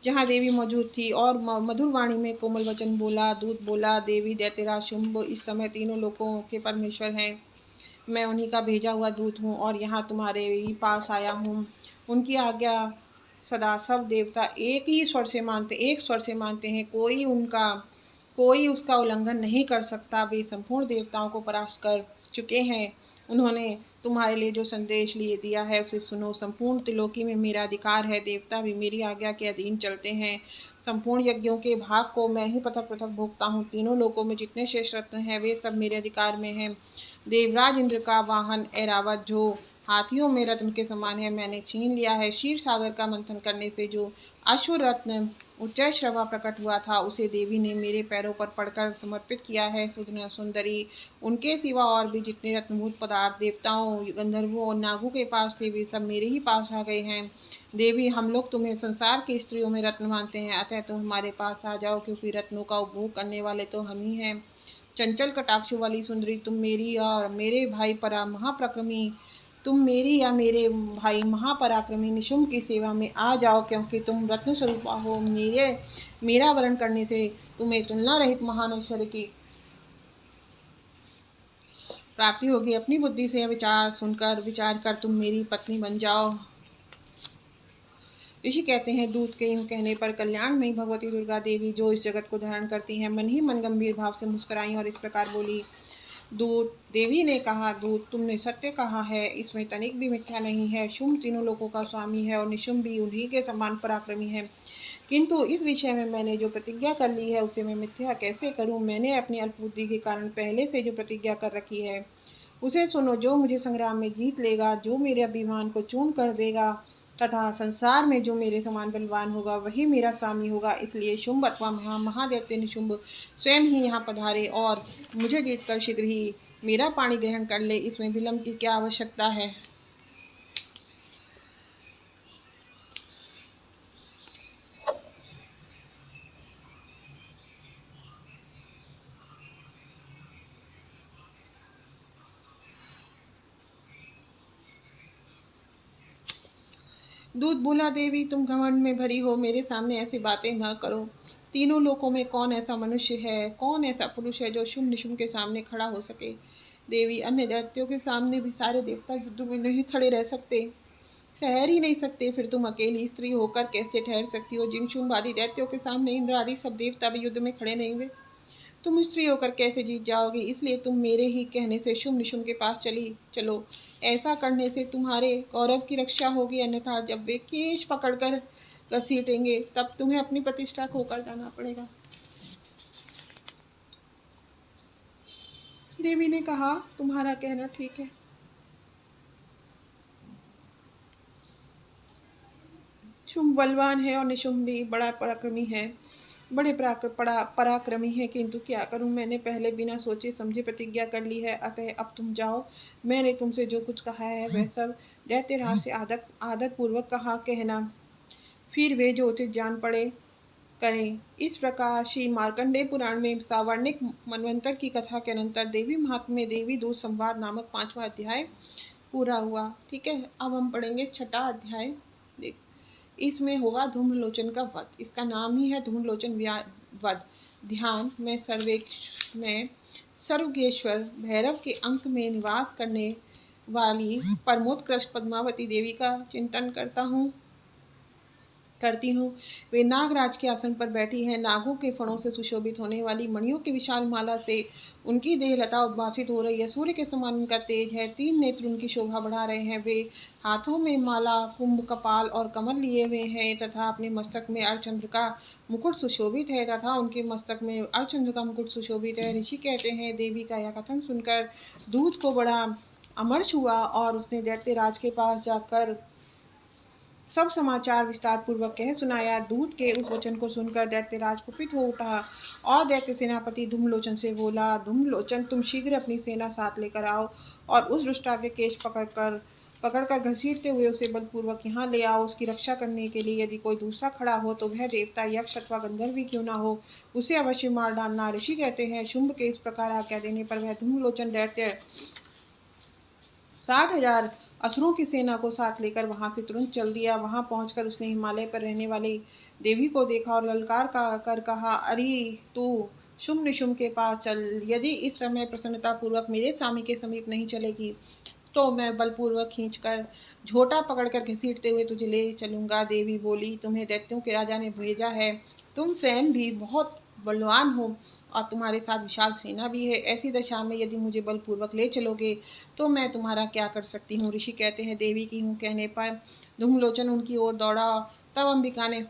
जहाँ देवी मौजूद थी और मधुर वाणी में कोमल वचन बोला। दूत बोला, देवी दैत्यराज शुंभ इस समय तीनों लोकों के परमेश्वर हैं। मैं उन्हीं का भेजा हुआ दूत हूँ और यहाँ तुम्हारे ही पास आया हूँ। उनकी आज्ञा सदा सब देवता एक स्वर से मानते हैं। कोई उसका उल्लंघन नहीं कर सकता। वे संपूर्ण देवताओं को परास्त कर चुके हैं। उन्होंने तुम्हारे लिए जो संदेश लिए दिया है उसे सुनो। संपूर्ण त्रिलोकी में मेरा अधिकार है। देवता भी मेरी आज्ञा के अधीन चलते हैं। संपूर्ण यज्ञों के भाग को मैं ही पृथक पृथक भोगता हूँ। तीनों लोकों में जितने शेष रत्न हैं वे सब मेरे अधिकार में हैं। देवराज इंद्र का वाहन ऐरावत जो हाथियों में रत्न के समान है, मैंने छीन लिया है। क्षीर सागर का मंथन करने से जो अश्व रत्न उच्चय श्रवा प्रकट हुआ था, उसे देवी ने मेरे पैरों पर पड़कर समर्पित किया है। सुंदरी, उनके सिवा और भी जितने रत्नभूत पदार्थ देवताओं, गंधर्वों और नागों के पास थे, वे सब मेरे ही पास आ गए हैं। देवी, हम लोग तुम्हें संसार की स्त्रियों में रत्न मानते हैं, अतः तुम हमारे पास आ जाओ, क्योंकि रत्नों का उपभोग करने वाले तो हम ही हैं। चंचल कटाक्षों वाली सुंदरी, तुम मेरी या मेरे भाई महापराक्रमी निशुंभ की सेवा में आ जाओ, क्योंकि तुम रत्न स्वरूपा हो। मेरा वरण करने से तुम्हें तुलना रहित महान ऐश्वर्य की प्राप्ति होगी। अपनी बुद्धि से विचार कर तुम मेरी पत्नी बन जाओ। ऋषि कहते हैं, दूत के यूं कहने पर कल्याणमयी भगवती दुर्गा देवी, जो इस जगत को धारण करती हैं, मन ही मन गंभीर भाव से मुस्कुराई और इस प्रकार बोली। देवी ने कहा, दूत, तुमने सत्य कहा है, इसमें तनिक भी मिथ्या नहीं है। शुंभ तीनों लोगों का स्वामी है और निशुंभ भी उन्हीं के समान पराक्रमी है, किंतु इस विषय में मैंने जो प्रतिज्ञा कर ली है उसे मैं मिथ्या कैसे करूं। मैंने अपनी अल्पबुद्धि के कारण पहले से जो प्रतिज्ञा कर रखी है उसे सुनो। जो मुझे संग्राम में जीत लेगा, जो मेरे अभिमान को चूर्ण कर देगा, तथा संसार में जो मेरे समान बलवान होगा, वही मेरा स्वामी होगा। इसलिए शुंभ अथवा महादैत्य निशुंभ स्वयं ही यहाँ पधारे और मुझे जीतकर शीघ्र ही मेरा पाणी ग्रहण कर ले। इसमें विलंब की क्या आवश्यकता है। दूत बोला, देवी, तुम घमंड में भरी हो, मेरे सामने ऐसी बातें न करो। तीनों लोकों में कौन ऐसा मनुष्य है, कौन ऐसा पुरुष है जो शुंभ निशुंभ के सामने खड़ा हो सके। देवी, अन्य दैत्यों के सामने भी सारे देवता युद्ध में नहीं खड़े रह सकते, ठहर ही नहीं सकते। फिर तुम अकेली स्त्री होकर कैसे ठहर सकती हो। जिन शुंभ आदि दैत्यों के सामने इंद्र आदि सब देवता भी युद्ध में खड़े नहीं हुए, तुम स्त्री होकर कैसे जीत जाओगी। इसलिए तुम मेरे ही कहने से शुंभ निशुंभ के पास चलो। ऐसा करने से तुम्हारे गौरव की रक्षा होगी, अन्यथा जब वे केश पकड़कर घसीटेंगे तब तुम्हें अपनी प्रतिष्ठा खोकर जाना पड़ेगा। देवी ने कहा, तुम्हारा कहना ठीक है। शुंभ बलवान है और निशुंभ भी बड़े पराक्रमी है, किंतु क्या करूं, मैंने पहले बिना सोचे समझे प्रतिज्ञा कर ली है। अतः अब तुम जाओ। मैंने तुमसे जो कुछ कहा है वह सब दैत्यराज से आदर पूर्वक कहना, फिर वे जो उचित जान पड़े करें। इस प्रकार श्री मार्कंडेय पुराण में सावर्णिक मनवंतर की कथा के अनंतर देवी महात्म्य में देवी दूत संवाद नामक 5वां अध्याय पूरा हुआ। ठीक है, अब हम पढ़ेंगे 6ठा अध्याय। इसमें होगा धूम्रलोचन का वध। इसका नाम ही है धूम्रलोचन वध। ध्यान मैं सर्वज्ञेश्वर भैरव के अंक में निवास करने वाली परमोत्कृष्ट पद्मावती देवी का चिंतन करती हूँ। वे नागराज के आसन पर बैठी हैं। नागों के फणों से सुशोभित होने वाली मणियों की विशाल माला से उनकी देहलता उद्भासित हो रही है। सूर्य के समान उनका तेज है। 3 नेत्र उनकी शोभा बढ़ा रहे हैं। वे हाथों में माला, कुंभ, कपाल और कमल लिए हुए हैं तथा अपने मस्तक में अर्धचंद्र का मुकुट सुशोभित है ऋषि कहते हैं, देवी का यह कथन सुनकर दूत को बड़ा अमर्ष हुआ और उसने दैत्यराज के पास जाकर सब समाचार विस्तार पूर्वक कह सुनाया। दूत के उस वचन को सुनकर दैत्यराज कुपित हो उठा और दैत्य सेनापति धूम्रलोचन से बोला, धूम्रलोचन, तुम शीघ्र अपनी सेना साथ लेकर आओ और उस दुष्टा के केश पकड़कर घसीटते हुए उसे बलपूर्वक यहाँ ले आओ। उसकी रक्षा करने के लिए यदि कोई दूसरा खड़ा हो तो वह देवता, यक्ष अथवा गंधर्व भी क्यों ना हो, उसे अवश्य मार डालना। ऋषि कहते हैं, शुंभ के इस प्रकार आज्ञा देने पर वह धूम्रलोचन दैत्य 60,000 असुरों की सेना को साथ लेकर वहां से तुरंत चल दिया। वहां पहुंचकर उसने हिमालय पर रहने वाली देवी को देखा और ललकार कर कहा, अरे तू शुंभ निशुंभ के पास चल। यदि इस समय प्रसन्नता पूर्वक मेरे स्वामी के समीप नहीं चलेगी तो मैं बलपूर्वक खींचकर झोटा पकड़कर घसीटते हुए तुझे ले चलूंगा। देवी बोली, तुम्हें दैत्यों के राजा ने भेजा है। तुम स्वयं भी बहुत बलवान हो और तुम्हारे साथ विशाल सेना भी है। ऐसी दशा में यदि मुझे बलपूर्वक ले चलोगे तो मैं तुम्हारा क्या कर सकती हूँ। ऋषि कहते हैं, देवी की हूँ कहने पर धूम्रलोचन उनकी ओर दौड़ा। तब अंबिका ने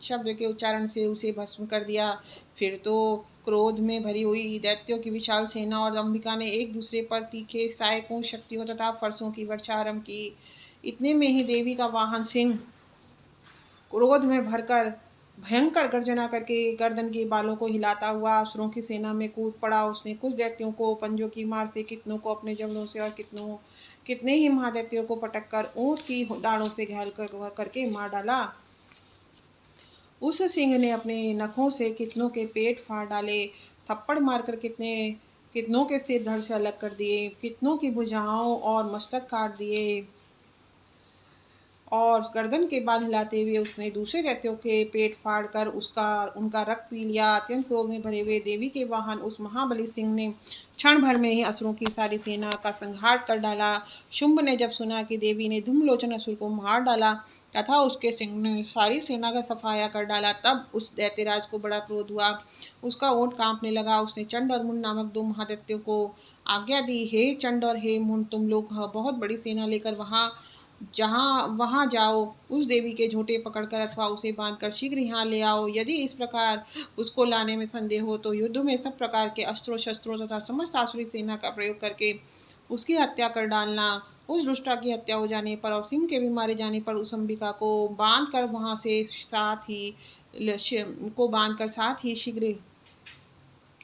शब्द के उच्चारण से उसे भस्म कर दिया। फिर तो क्रोध में भरी हुई दैत्यों की विशाल सेना और अंबिका ने एक दूसरे पर तीखे सहायकों, शक्तियों तथा फरसों की वर्षा आरंभ की। इतने में ही देवी का वाहन सिंह क्रोध में भरकर भयंकर गर्जना करके गर्दन के बालों को हिलाता हुआ असुरों की सेना में कूद पड़ा। उसने कुछ दैत्यों को पंजों की मार से, कितनों को अपने जबड़ों से और कितने ही महादैत्यों को पटक कर ऊंट की डालों से घायल करके मार डाला। उस सिंह ने अपने नखों से कितनों के पेट फाड़ डाले, थप्पड़ मारकर कितनों के सिर धड़ से अलग कर दिए, कितनों की भुजाओं और मस्तक काट दिए और गर्दन के बाल हिलाते हुए उसने दूसरे दैत्यों के पेट फाड़कर उनका रक्त पी लिया। अत्यंत क्रोध में भरे हुए देवी के वाहन उस महाबली सिंह ने क्षण भर में ही असुरों की सारी सेना का संहार कर डाला। शुंभ ने जब सुना कि देवी ने धूम्रलोचन असुर को मार डाला तथा उसके सिंह ने सारी सेना का सफाया कर डाला, तब उस दैत्यराज को बड़ा क्रोध हुआ। उसका ओंठ कांपने लगा। उसने चंड और मुंड नामक 2 महादैत्यों को आज्ञा दी, हे चंड और हे मुंड, तुम लोग बहुत बड़ी सेना लेकर वहां जाओ। उस देवी के झोटे पकड़कर अथवा उसे बांधकर शीघ्र यहाँ ले आओ। यदि इस प्रकार उसको लाने में संदेह हो तो युद्ध में सब प्रकार के अस्त्रों शस्त्रों तथा समस्त आसुरी सेना का प्रयोग करके उसकी हत्या कर डालना। उस दुष्टा की हत्या हो जाने पर और सिंह के भी मारे जाने पर उस अंबिका को बांधकर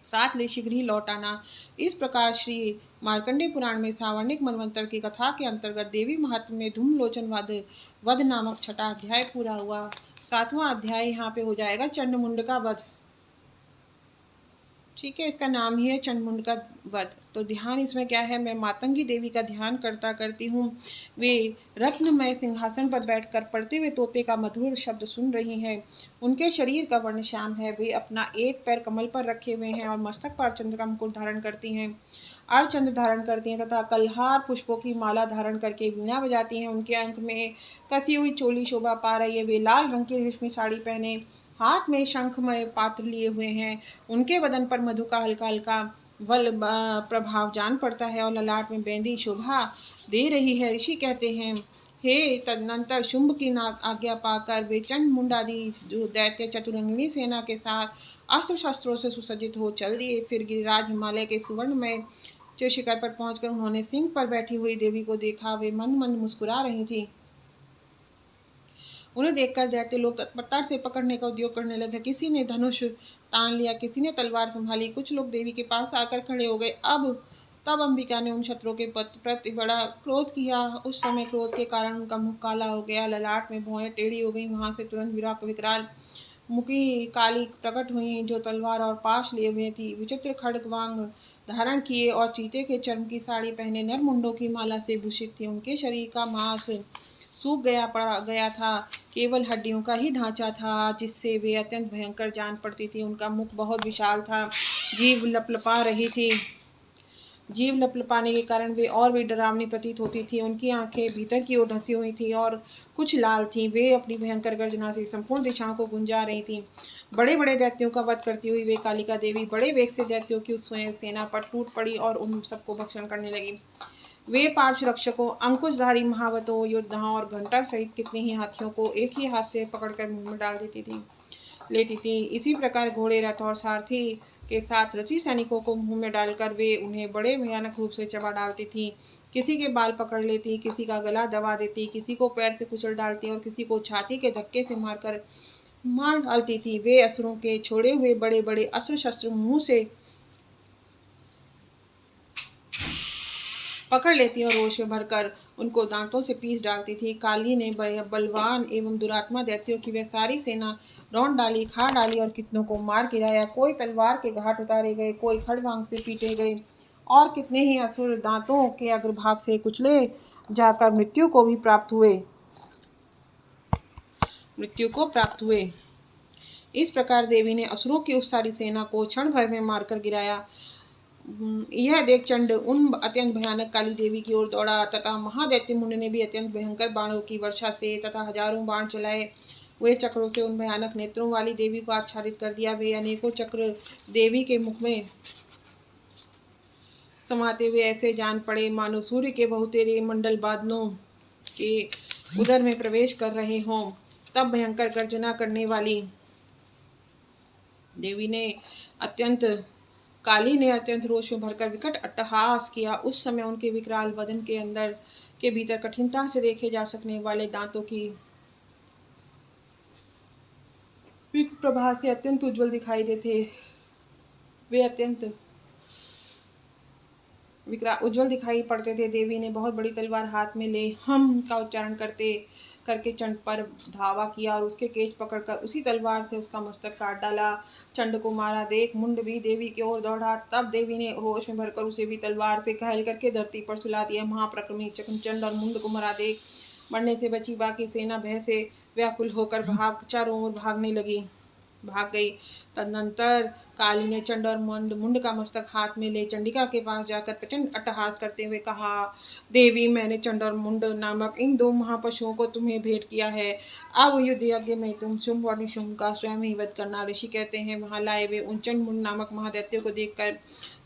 साथ ले शीघ्र ही लौट आना। इस प्रकार श्री मार्कंडेय पुराण में सावर्णिक मनवंतर की कथा के अंतर्गत देवी महात्म्य में धूम्रलोचन वध नामक 6वां अध्याय पूरा हुआ। 7वां अध्याय यहाँ पे हो जाएगा चंडमुंड का वध। ठीक है, इसका नाम ही है चंडमुंड का वध। तो ध्यान इसमें क्या है, मैं मातंगी देवी का ध्यान करती हूँ। वे रत्नमय सिंहासन पर बैठकर पढ़ते हुए तोते का मधुर शब्द सुन रही हैं। उनके शरीर का वर्ण श्याम है। वे अपना एक पैर कमल पर रखे हुए हैं और मस्तक पर चंद्र का मुकुट धारण करती हैं, अर्धचंद्र धारण करती हैं तथा कल्हार पुष्पों की माला धारण करके वीणा बजाती हैं। उनके अंक में कसी हुई चोली शोभा पा रही है। वे लाल रंग की रेशमी साड़ी पहने हाथ में शंखमय पात्र लिए हुए हैं। उनके बदन पर मधु का हल्का हल्का वल प्रभाव जान पड़ता है और ललाट में बेंदी शोभा दे रही है। ऋषि कहते हैं, हे तदनंतर शुंभ की आज्ञा पाकर वे चंड मुंडादि जो दैत्य चतुरंगिणी सेना के साथ अस्त्र शस्त्रों से सुसज्जित हो चल दिए। फिर गिरिराज हिमालय के सुवर्णमय जो शिखर पर पहुंचकर उन्होंने सिंह पर बैठी हुई देवी को देखा। वे मन मुस्कुरा रही थी। उन्हें देखकर दैत्य लोग तत्परता से पकड़ने का उद्योग करने लगे। किसी ने धनुष तान लिया, किसी ने तलवार संभाली। कुछ लोग देवी के पास आकर खड़े हो गए। तब अंबिका ने उन शत्रुओं के प्रति बड़ा क्रोध किया। उस समय क्रोध के कारण उनका मुख काला हो गया, ललाट में भौहें टेढ़ी हो गई। वहां से तुरंत विकराल मुखी काली प्रकट हुई जो तलवार और पाश लिए हुए थी, विचित्र खड्गवांग धारण किए और चीते के चर्म की साड़ी पहने नर मुंडों की माला से भूषित थी। उनके शरीर का मांस सूख गया पड़ा गया था। केवल हड्डियों का ही ढांचा था जिससे वे अत्यंत भयंकर जान पड़ती थी। उनका मुख बहुत विशाल था, जीभ लपलपा रही थी। जीभ लपलपाने के कारण वे और भी डरावनी प्रतीत होती थी। उनकी आंखें भीतर की ओर धंसी हुई थी और कुछ लाल थीं। वे अपनी भयंकर गर्जना से संपूर्ण दिशाओं को गुंजा रही थीं। बड़े बड़े दैत्यों का वध करती हुई वे कालिका देवी बड़े वेग से दैत्यों की उस सेना पर टूट पड़ी और उन सबको भक्षण करने लगी। वे पार्श्व रक्षकों, अंकुशधारी महावतों, योद्धाओं और घंटा सहित कितने ही हाथियों को एक ही हाथ से पकड़कर मुंह में डाल लेती थी। इसी प्रकार घोड़े, रथ और सारथी के साथ रची सैनिकों को मुंह में डालकर वे उन्हें बड़े भयानक रूप से चबा डालती थी। किसी के बाल पकड़ लेती, किसी का गला दबा देती, किसी को पैर से कुचल डालती और किसी को छाती के धक्के से मार डालती थी। वे असुरों के छोड़े हुए बड़े बड़े अस्त्र शस्त्र मुंह से पकड़ लेती और रोष में भरकर उनको दांतों से पीस डालती थी। काली ने बलवान एवं दुरात्मा दैत्यों की वह सारी सेना रौंद डाली, खा डाली और कितनों को मार गिराया। कोई तलवार के घाट उतारे गए, कोई खड़बांग से पीटे गए और कितने ही असुर दांतों के अग्रभाग से कुचले जाकर मृत्यु को प्राप्त हुए। इस प्रकार देवी ने असुरों की उस सारी सेना को क्षण भर में मारकर गिराया। यह देख चंड उन अत्यंत भयानक काली देवी की ओर दौड़ा तथा महादैत्य मुंड ने भी अत्यंत भयंकर बाणों की वर्षा से तथा हजारों बाण चलाए हुए चक्रों से उन भयानक नेत्रों वाली देवी को आच्छादित कर दिया। वे अनेकों चक्र देवी के मुख में समाते हुए ऐसे जान पड़े मानो सूर्य के बहुतेरे मंडल बादलों के उदर में प्रवेश कर रहे हों। तब भयंकर गर्जना करने वाली देवी ने काली ने अत्यंत रोष में भरकर विकट अट्टहास किया। उस समय उनके विकराल बदन के अंदर के भीतर कठिनता से देखे जा सकने वाले दांतों की प्रभा से अत्यंत उज्जवल दिखाई देते। वे अत्यंत उज्जवल दिखाई पड़ते थे। देवी ने बहुत बड़ी तलवार हाथ में ले हम का उच्चारण करके चंड पर धावा किया और उसके केश पकड़कर उसी तलवार से उसका मस्तक काट डाला। चंड को मारा देख मुंड भी देवी की ओर दौड़ा। तब देवी ने रोष में भरकर उसे भी तलवार से घायल करके धरती पर सुला दिया। महाप्रक्रमी चंड और मुंड को मरा देख मरने से बची बाकी सेना भय से व्याकुल होकर चारों ओर भाग गई। तदनंतर काली ने चंड और मुंड का मस्तक हाथ में ले चंडिका के पास जाकर प्रचंड अट्टहास करते हुए कहा, देवी, मैंने चंड और मुंड नामक इन दो महापशुओं को तुम्हें भेंट किया है। अब युद्ध यज्ञ में तुम शुंभ और निशुंभ का स्वयं ही वध करना। ऋषि कहते हैं, वहां लाए हुए उन चंड मुंड नामक महादैत्यों को देखकर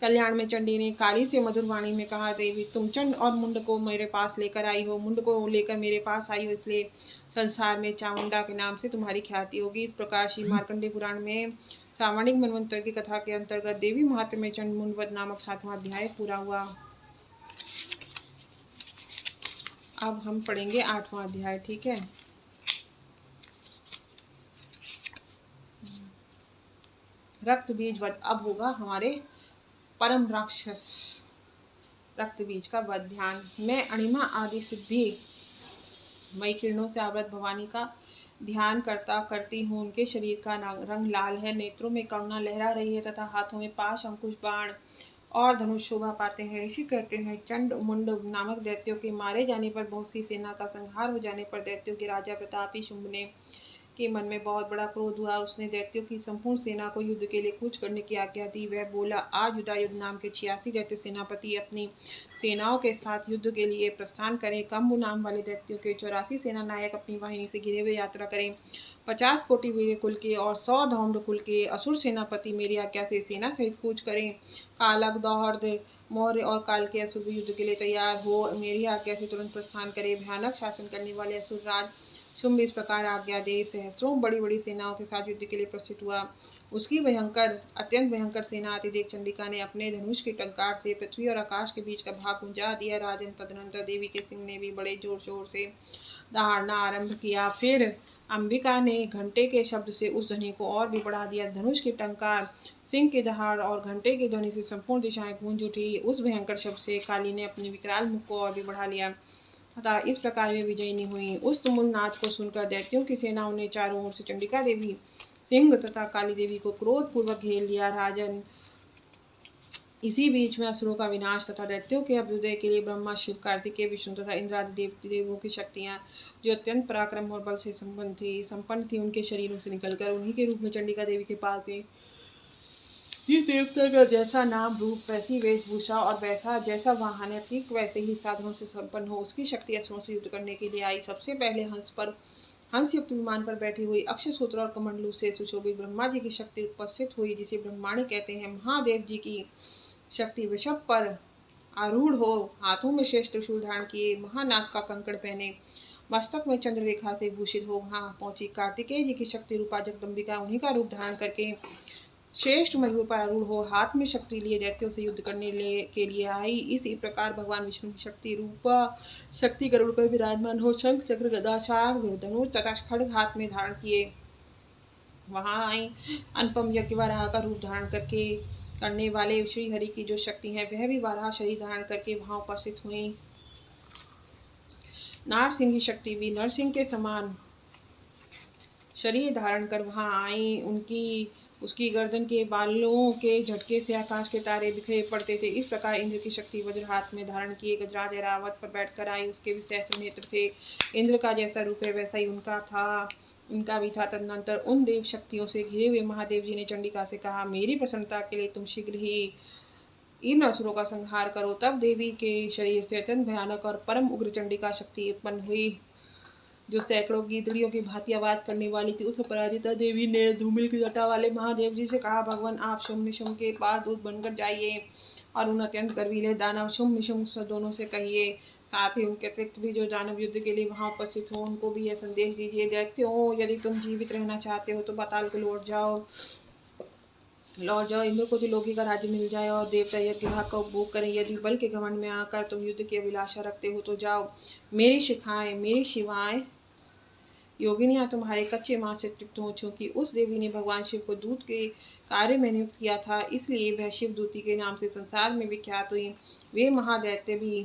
कल्याण में चंडी ने काली से मधुर वाणी में कहा, देवी, तुम चंड और मुंड को मेरे पास लेकर आई हो, मुंड को लेकर मेरे पास आई हो, इसलिए संसार में चामुंडा के नाम से तुम्हारी ख्याति होगी। इस प्रकार श्री मार्कंडेय पुराण में सावर्णिक मनवंतर की कथा के अंतर्गत देवी महात्म्य में चंड मुंड वध नामक 7वां अध्याय पूरा हुआ। अब हम पढ़ेंगे 8वां अध्याय। ठीक है। रक्त बीज वध। अब होगा हमारे परम राक्षस रक्त बीज का वध। ध्यान। मैं अणिमा आदि सिद्धि मई किरणों से आवृत भवानी का ध्यान करती हूँ। उनके शरीर का रंग लाल है, नेत्रों में करुणा लहरा रही है तथा हाथों में पाश, अंकुश, बाण और धनुष शोभा पाते हैं। ऋषि कहते हैं, चंड मुंड नामक दैत्यों के मारे जाने पर बहुत सी सेना का संहार हो जाने पर दैत्यों के राजा प्रतापी शुंभ ने के मन में बहुत बड़ा क्रोध हुआ। उसने दैत्यों की संपूर्ण सेना को युद्ध के लिए कूच करने की आज्ञा दी। वह बोला, आज युधायुध नाम के 86 दैत्य सेनापति अपनी सेनाओं के साथ युद्ध के लिए प्रस्थान करें। कम्बु नाम वाले दैत्यों के 84 सेना नायक अपनी वाहिनी से घिरे हुए यात्रा करें। 50 कोटि वीर कुल के और 100 धौम्र कुल के असुर सेनापति मेरी आज्ञा से सेना सहित कूच करें। कालक, दौहर्द, मौर्य और काल के असुर भी युद्ध के लिए तैयार हो मेरी आज्ञा से तुरंत प्रस्थान करें। भयानक शासन करने वाले असुर राज शुंभ इस प्रकार आज्ञा दे सहस्रों बड़ी बड़ी सेनाओं के साथ युद्ध के लिए प्रस्थित हुआ। उसकी अत्यंत भयंकर सेना आती देख चंडिका ने अपने धनुष की टंकार से पृथ्वी और आकाश के बीच का भाग गुंजा दिया। राजन, तदनंतर देवी के सिंह ने भी बड़े जोर शोर से दहाड़ना आरंभ किया। फिर अंबिका ने घंटे के शब्द से उस ध्वनि को और भी बढ़ा दिया। धनुष की टंकार, सिंह की दहाड़ और घंटे की ध्वनि से संपूर्ण दिशाएं गूंज उठी। उस भयंकर शब्द से काली ने अपने विकराल मुख को और भी बढ़ा लिया तथा इस प्रकार वे विजयिनी हुई। उस तुमुल नाद को सुनकर दैत्यों की सेनाओं ने चारों ओर से चंडिका देवी, सिंह तथा काली देवी को क्रोध पूर्वक घेर लिया। राजन, इसी बीच में असुरों का विनाश तथा दैत्यों के अभ्युदय के लिए ब्रह्मा, शिव, कार्तिकेय, विष्णु तथा इंद्र आदि देवों की शक्तियां जो अत्यंत पराक्रम और बल से संपन्न थी उनके शरीरों से निकलकर उन्हीं के रूप में चंडिका देवी के पास गई। जिस देवता का जैसा नाम, रूप, वैसी वेशभूषा और वैसा जैसा वाहन है, ठीक वैसे ही साधनों से संपन्न हो उसकी शक्ति असुरों से युद्ध करने के लिए आई। सबसे पहले हंस युक्त विमान पर बैठी हुई अक्षय सूत्र और कमंडलू से सुशोभित ब्रह्मा जी की शक्ति उपस्थित हुई, जिसे ब्रह्माणी कहते हैं। महादेव जी की शक्ति वृषभ पर आरूढ़ हो, हाथों में शेष त्रिशूल धारण किए, महानाग का कंकड़ पहने, मस्तक में चंद्ररेखा से भूषित हो वहां पहुंची। कार्तिकेय जी की शक्ति रूपा जगदम्बिका उन्हीं का रूप धारण करके श्रेष्ठ मयूर पर आरूढ़ हो हाथ में शक्ति लिए दैत्यों से युद्ध करने के लिए आई। इसी प्रकार भगवान विष्णु की शक्ति रूपा शक्ति गरुड़ पर विराजमान हो शंख, चक्र, गदा, चार धनुष तथा खड्ग हाथ में धारण किए वहां आई। अनुपम यज्ञ वराह का रूप धारण करके करने वाले श्री हरि की जो शक्ति है वह भी वराह शरीर धारण करके वहां उपस्थित हुई। नारसिंह की शक्ति भी नरसिंह के समान शरीर धारण कर वहां आई। उसकी गर्दन के बालों के झटके से आकाश के तारे बिखरे पड़ते थे। इस प्रकार इंद्र की शक्ति वज्र हाथ में धारण किए गजराज ऐरावत पर बैठकर आई। उसके भी सहस्त्र नेत्र थे। इंद्र का जैसा रूप है वैसा ही उनका भी था। तदनंतर उन देव शक्तियों से घिरे हुए महादेव जी ने चंडिका से कहा, मेरी प्रसन्नता के लिए तुम शीघ्र ही इन असुरों का संहार करो। तब देवी के शरीर से अत्यंत भयानक और परम उग्र चंडिका शक्ति उत्पन्न हुई, जो सैकड़ों गीदड़ियों की भांति आवाज करने वाली थी। उस अपराजिता देवी ने धूमिल की जटा वाले महादेव जी से कहा, भगवान आप शुंभ निशुंभ के पास दूत बनकर जाइए और उन अत्यंत गर्वीले दानव शुंभ निशुंभ दोनों से कहिए, साथ ही उनके अतिरिक्त भी जो दानव युद्ध के लिए वहां उपस्थित हो उनको भी यह संदेश दीजिए, दैत्यों यदि तुम जीवित रहना चाहते हो तो पाताल को लौट जाओ, इंद्र को त्रिलोकी का राज्य मिल जाए और देवता यज्ञ भाग का उपभोग करें। यदि बल के घमंड में आकर तुम युद्ध की अभिलाषा रखते हो तो जाओ। मेरी शिवाएं योगिनियां तुम्हारे कच्चे मांस से तृप्त हो, चूंकि उस देवी ने भगवान शिव को दूत के कार्य में नियुक्त किया था, इसलिए वह शिव दूती के नाम से संसार में विख्यात हुई। वे महादैत्य भी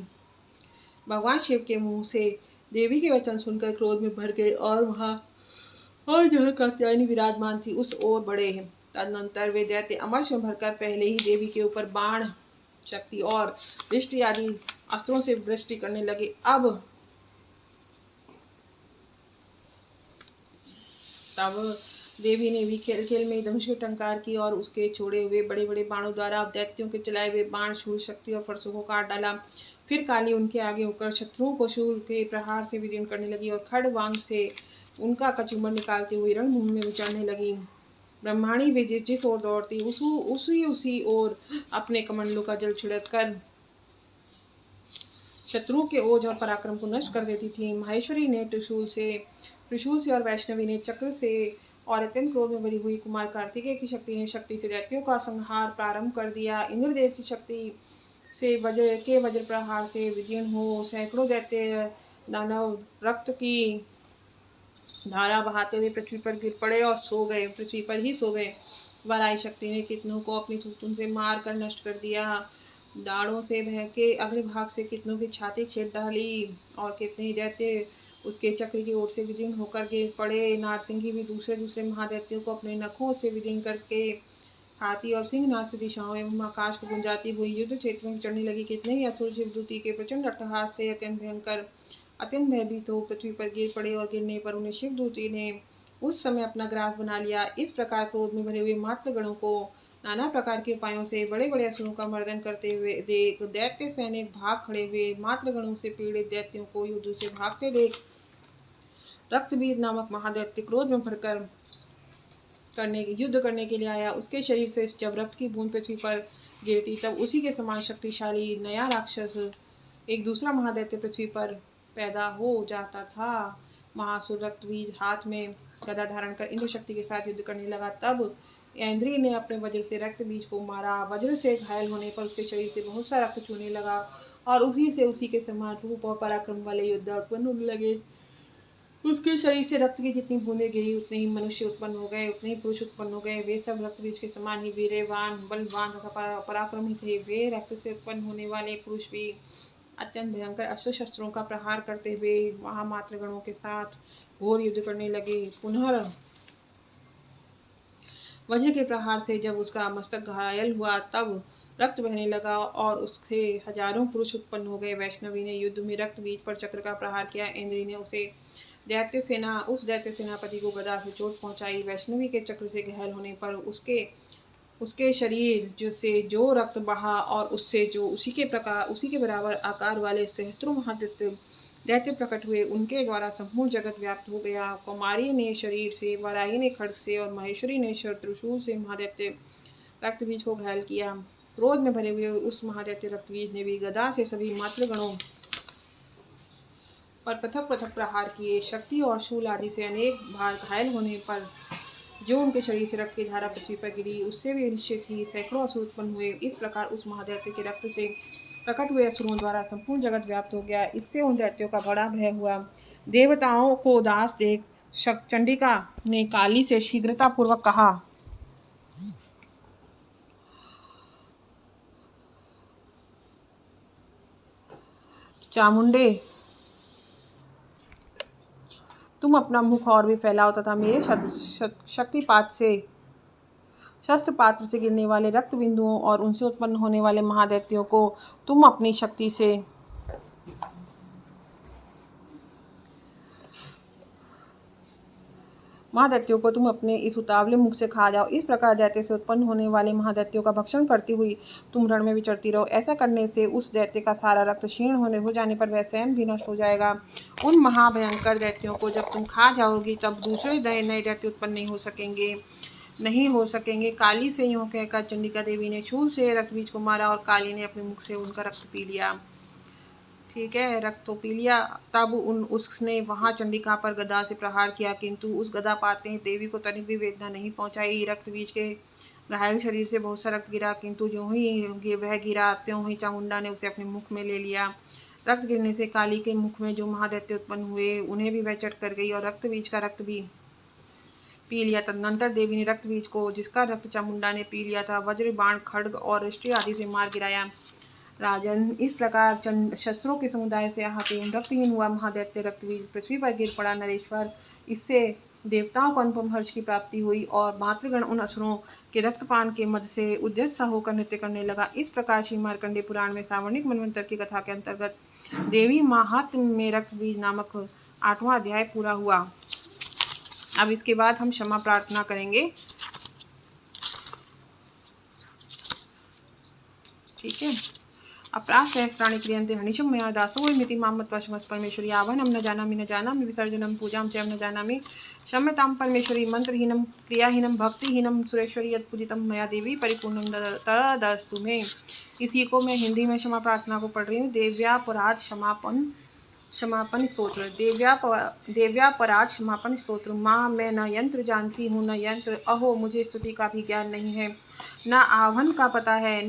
भगवान शिव के मुंह से देवी के वचन सुनकर क्रोध में भर गए और जहाँ कात्यायनी विराजमान थी उस ओर बढ़े। तदनंतर वे दैत्य अमरश में भरकर पहले ही देवी के ऊपर बाण, शक्ति और दृष्टि आदि अस्त्रों से वृष्टि करने लगे। तब देवी ने भी खेल खेल में धनुष की टंकार की और उसके छोड़े हुए बड़े बड़े बाणों द्वारा दैत्यों के चलाए हुए बाण, शूल, शक्ति और फरसों को काट डाला। फिर काली उनके आगे होकर शत्रुओं को शूल के प्रहार से विदीर्ण करने लगी और खड़वांग से उनका कचुम्बर निकालते हुए रणभूमि में विचरने लगी। ब्रह्माणी वे जिस ओर दौड़ती उसी ओर अपने कमंडलों का जल छिड़क कर शत्रुओं के ओज और पराक्रम को नष्ट कर देती थी। माहेश्वरी ने त्रिशूल से और वैष्णवी ने चक्र से और अत्यंत क्रोध में भरी हुई कुमार कार्तिकेय की शक्ति से दैत्यों का संहार प्रारंभ कर दिया। इंद्रदेव की शक्ति से वज्र प्रहार से विदीर्ण हो सैकड़ों दैत्य दानव रक्त की धारा बहाते हुए पृथ्वी पर गिर पड़े और पृथ्वी पर ही सो गए। वाराही शक्ति ने कितनों को अपनी थूथुन से मार कर नष्ट कर दिया। दाढ़ों से बह के अग्रभाग से कितनों की छाती छेद डाली और कितने दैत्य उसके चक्र की ओर से विदीर्ण होकर गिर पड़े। नारसिंही भी दूसरे महादैत्यों को अपने नखों से विदीर्ण करके हाथी और सिंहनाद से दिशाओं एवं आकाश को गुंजाती हुई युद्ध क्षेत्र में चढ़ने लगी। कितने ही असुर शिवदूती के प्रचंड अट्टहास से अत्यंत भयभीत हो पृथ्वी पर गिर पड़े और गिरने पर उन्हें शिवदूती ने उस समय अपना ग्रास बना लिया। इस प्रकार क्रोध में भरे हुए मातृगणों को नाना प्रकार के उपायों से बड़े बड़े असुरों का मर्दन करते हुए देख दैत्य सैनिक भाग खड़े हुए मातृगणों से पीड़ित दैत्यों को युद्ध से भागते देख रक्तबीज नामक महादैत्य क्रोध में भरकर युद्ध करने के लिए आया। उसके शरीर से जब रक्त की बूंद पृथ्वी पर गिरती तब उसी के समान शक्तिशाली नया राक्षस एक दूसरा महादैत्य पृथ्वी पर पैदा हो जाता था। महासुर रक्तबीज हाथ में गदा धारण कर इंद्र शक्ति के साथ युद्ध करने लगा। तब इंद्री ने अपने वज्र से रक्त बीज को मारा। वज्र से घायल होने पर उसके शरीर से बहुत सा रक्त चूने लगा और उसी के समान रूप और पराक्रम वाले योद्धा उत्पन्न होने लगे। उसके शरीर से रक्त की जितनी बूंदें गिरी उतने ही मनुष्य उत्पन्न हो गए, उतने ही पुरुष उत्पन्न हो गए। वे सब रक्त बीज के समान ही वीरवान, बलवान तथा पराक्रमी थे। वे रक्त से उत्पन्न होने वाले पुरुष भी अत्यंत भयंकर अस्त्र शस्त्रों का प्रहार करते हुए वहां मातृगणों के साथ घोर युद्ध करने लगे। पुनः वज्र के प्रहार से जब उसका मस्तक घायल हुआ तब रक्त बहने लगा और उससे हजारों पुरुष उत्पन्न हो गए। वैष्णवी ने युद्ध में रक्त बीज पर चक्र का प्रहार किया। इंद्री ने उस दैत्य सेनापति को गदा से चोट पहुंचाई। वैष्णवी के चक्र से घायल होने पर उसके उसके शरीर से जो रक्त बहा और उससे जो उसी के बराबर आकार वाले सहस्त्रों दैत्य प्रकट हुए, उनके द्वारा संपूर्ण जगत व्याप्त हो गया। कुमारी ने शरीर से, वराही ने खड्ग से और महेश्वरी ने त्रिशूल से महादैत्य रक्तबीज को घायल किया। क्रोध में भरे हुए उस महादैत्य रक्तबीज ने भी गदा से सभी मातृगणों पर पृथक पृथक प्रहार किए। शक्ति और शूल आदि से अनेक बार घायल होने पर जो उनके शरीर से रक्त की धारा पृथ्वी पर गिरी, उससे भी निश्चित ही सैकड़ों असुर उत्पन्न हुए। इस प्रकार उस महादैत्य के रक्त से प्रकट हुए असुरों द्वारा संपूर्ण जगत व्याप्त हो गया। इससे उन दैत्यों का बड़ा भय हुआ। देवताओं को उदास देख चंडिका ने काली से शीघ्रता पूर्वक कहा, चामुंडे, तुम अपना मुख और भी फैलाओ तथा मेरे शक्तिपात से शस्त्र पात्र से गिरने वाले रक्त बिंदुओं और उनसे उत्पन्न होने वाले महादैत्यों को तुम अपनी शक्ति से महादैत्यों को तुम अपने इस उतावले मुख से खा जाओ। इस प्रकार दैत्य से उत्पन्न होने वाले महादैत्यों का भक्षण करती हुई तुम रण में विचरती रहो। ऐसा करने से उस दैत्य का सारा रक्त क्षीण हो जाने पर वह स्वयं भी नष्ट हो जाएगा। उन महाभयंकर दैत्यों को जब तुम खा जाओगी तब दूसरे नए दैत्य उत्पन्न नहीं हो सकेंगे। काली से यूँ कहकर चंडिका देवी ने शूल से रक्तबीज को मारा और काली ने अपने मुख से उनका रक्त पी लिया। ठीक है, रक्त तो पी लिया। तब उसने वहां चंडिका पर गदा से प्रहार किया, किंतु उस गदा पाते ही देवी को तनिक भी वेदना नहीं पहुंचाई। रक्त बीज के घायल शरीर से बहुत सा रक्त गिरा, किंतु जो ही वह गिरा त्यों ही चामुंडा ने उसे अपने मुख में ले लिया। रक्त गिरने से काली के मुख में जो महादैत्य उत्पन्न हुए, उन्हें भी वह चट कर गई और रक्त बीज का रक्त भी पी लिया। तदनंतर देवी ने रक्त बीज को, जिसका रक्त चामुंडा ने पी लिया था, वज्र, बाण, खड्ग और रिष्टि आदि से मार गिराया। राजन, इस प्रकार शस्त्रों के समुदाय से आहत एवं रक्तहीन हुआ महादैत्य रक्तबीज पृथ्वी पर गिर पड़ा। नरेश्वर, इससे देवताओं को अनुपम हर्ष की प्राप्ति हुई और मातृगण उन असुरों के रक्तपान के मद से उद्यत सा होकर नृत्य करने लगा। इस प्रकार श्री मार्कंडेय पुराण में सावर्णिक मनवंतर की कथा के अंतर्गत देवी माहात्म्य में रक्तबीज नामक 8वां अध्याय पूरा हुआ। अब इसके बाद हम क्षमा प्रार्थना करेंगे। ठीक है। अपराध सहस्राणि क्रियन्ते हनिशं मया दासोऽयमिति मां मत्वा परमेश्वरी आह्वानं न जानामि विसर्जनं पूजां च न जानामि क्षम्यतां परमेश्वरी। मंत्रहीनं क्रियाहीनं भक्तिहीनं सुरेश्वरी यत्पूजितं मया देवी परिपूर्णं तदस्तु मे। इसी को मैं हिंदी में क्षमा प्रार्थना को पढ़ रही हूँ। देव्यापराध क्षमापन स्तोत्र। देव्यापराध क्षमापन स्तोत्र। माँ, मैं न यंत्र जानती हूँ न यंत्र, अहो मुझे स्तुति का भी ज्ञान नहीं है, न आवाहन का पता है,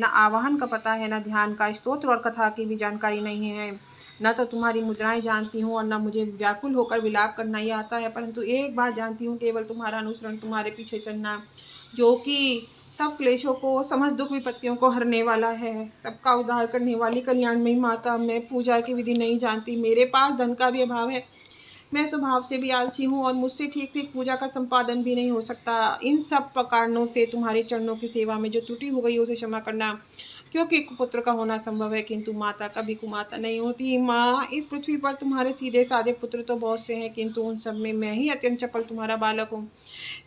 न ध्यान का, स्तोत्र और कथा की भी जानकारी नहीं है, न तो तुम्हारी मुद्राएं जानती हूँ और न मुझे व्याकुल होकर विलाप करना ही आता है, परंतु एक बात जानती हूँ, केवल तुम्हारा अनुसरण, तुम्हारे पीछे चलना, जो कि सब क्लेशों को, समस्त दुख विपत्तियों को हरने वाला है, सबका उद्धार करने वाली कल्याणमयी माता। मैं पूजा की विधि नहीं जानती, मेरे पास धन का भी अभाव है, मैं स्वभाव से भी आलसी हूँ और मुझसे ठीक ठीक पूजा का संपादन भी नहीं हो सकता। इन सब कारणों से तुम्हारे चरणों की सेवा में जो त्रुटि हो गई उसे क्षमा करना, क्योंकि कुपुत्र का होना संभव है किंतु माता कभी कुमाता नहीं होती। माँ, इस पृथ्वी पर तुम्हारे सीधे साधे पुत्र तो बहुत से हैं, किंतु उन सब में मैं ही अत्यंत चपल तुम्हारा बालक हूँ।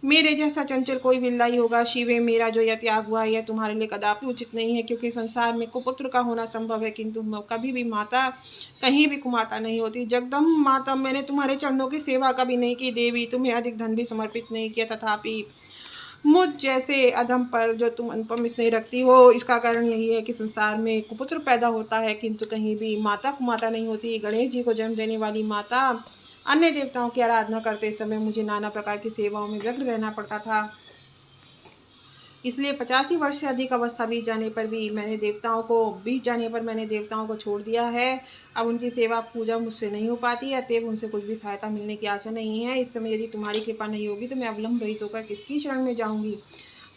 मेरे जैसा चंचल कोई बिल्ला ही होगा। शिवे, मेरा जो यह त्याग हुआ है यह तुम्हारे लिए कदापि उचित नहीं है, क्योंकि संसार में कुपुत्र का होना संभव है किंतु कभी भी माता कहीं भी कुमाता नहीं होती। जगदम्ब माता, मैंने तुम्हारे चरणों की सेवा कभी नहीं की। देवी, तुम्हें अधिक धन भी समर्पित नहीं किया, तथापि मुझ जैसे अधम पर जो तुम अनुपम स्नेह रखती हो, इसका कारण यही है कि संसार में कुपुत्र पैदा होता है किंतु कहीं भी माता कुमाता नहीं होती। गणेश जी को जन्म देने वाली माता, अन्य देवताओं की आराधना करते समय मुझे नाना प्रकार की सेवाओं में व्यग्र रहना पड़ता था, इसलिए 85 वर्ष से अधिक अवस्था बीत जाने पर मैंने देवताओं को छोड़ दिया है। अब उनकी सेवा पूजा मुझसे नहीं हो पाती, अतएव उनसे कुछ भी सहायता मिलने की आशा नहीं है। इस समय यदि तुम्हारी कृपा नहीं होगी तो मैं अवलंब रहित होकर किसकी शरण में जाऊंगी।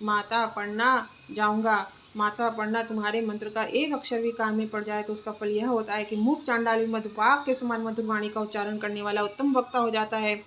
माता पढ़ना, तुम्हारे मंत्र का एक अक्षर भी कान में पड़ जाए तो उसका फल यह होता है कि मूक चांडाली मधुपाक के समान मधुर वाणी का उच्चारण करने वाला उत्तम वक्ता हो जाता है।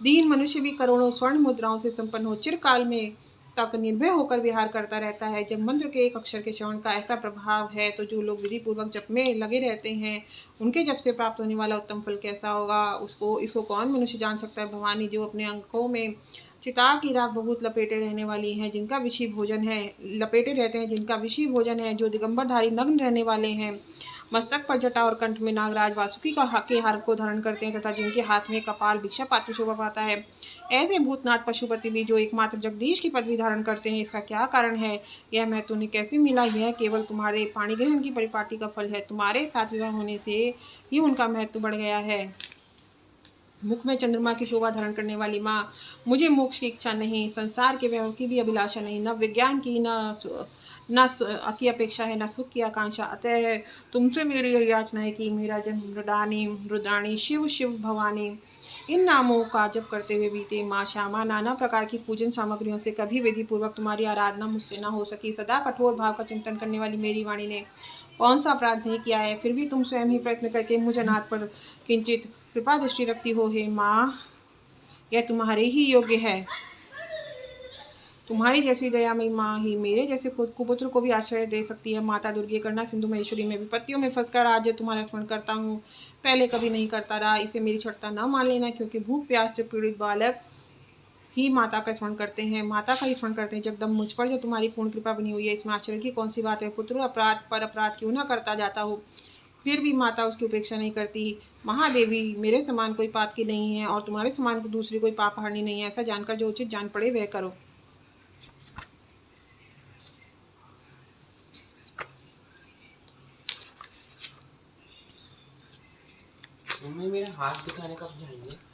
दीन मनुष्य भी करोड़ों स्वर्ण मुद्राओं से संपन्न हो चिरकाल में तक निर्भय होकर विहार करता रहता है। जब मंत्र के एक अक्षर के श्रवण का ऐसा प्रभाव है तो जो लोग विधि पूर्वक जप में लगे रहते हैं उनके जप से प्राप्त होने वाला उत्तम फल कैसा होगा उसको इसको कौन मनुष्य जान सकता है। भवानी जो अपने अंकों में चिता की राख बहुत लपेटे रहने वाली हैं, जिनका विषय भोजन है लपेटे रहते हैं, जिनका विषय भोजन है, जो दिगंबरधारी नग्न रहने वाले हैं, मस्तक पर जटा और कंठ में नागराज वासुकी का के हार को धारण करते हैं तथा जिनके हाथ में कपाल भिक्षा पात्र शोभा पाता है, ऐसे भूतनाथ पशुपति भी जो एकमात्र जगदीश की पदवी धारण करते हैं। इसका क्या कारण है, यह महत्व उन्हें कैसे मिला? यह केवल तुम्हारे पाणी ग्रहण की परिपाटी का फल है। तुम्हारे साथ विवाह होने से ही उनका महत्व बढ़ गया है। मुख में चंद्रमा की शोभा धारण करने वाली माँ, मुझे मोक्ष की इच्छा नहीं, संसार के वैभव की भी अभिलाषा नहीं, न विज्ञान की न की अपेक्षा है, न सुख की आकांक्षा। अतः तुमसे मेरी यही याचना है कि मेरा जन्म रुद्राणी रुद्राणी शिव शिव भवानी इन नामों का जप करते हुए बीते। माँ श्यामा, नाना प्रकार की पूजन सामग्रियों से कभी विधि पूर्वक तुम्हारी आराधना मुझसे न हो सकी। सदा कठोर भाव का चिंतन करने वाली मेरी वाणी ने कौन सा अपराध नहीं किया है, फिर भी तुम स्वयं ही प्रयत्न करके मुझ अनाथ पर किंचित कृपा दृष्टि रखती हो। हे माँ, यह तुम्हारे ही योग्य है। तुम्हारी जैसी दयामयी माँ ही मेरे जैसे कुपुत्र को भी आश्रय दे सकती है। माता दुर्गे, करुणा सिंधु महेश्वरी, में विपत्तियों में फंसकर आज तुम्हारा स्मरण करता हूँ, पहले कभी नहीं करता रहा। इसे मेरी छठता न मान लेना, क्योंकि भूख प्यास से पीड़ित बालक ही माता का स्मरण करते हैं, माता का ही स्मरण करते हैं। जगदम, मुझ पर जो तुम्हारी पूर्ण कृपा बनी हुई है, इसमें आश्चर्य की कौन सी बात है। पुत्र अपराध पर अपराध क्यों न करता जाता हो, फिर भी माता उसकी उपेक्षा नहीं करती। महादेवी, मेरे समान कोई पाप की नहीं है और तुम्हारे समान दूसरी कोई पाप हारनी नहीं है। ऐसा जानकर जो उचित जान पड़े वह करो। मम्मी, मेरा हाथ दिखाने कब जाएंगे?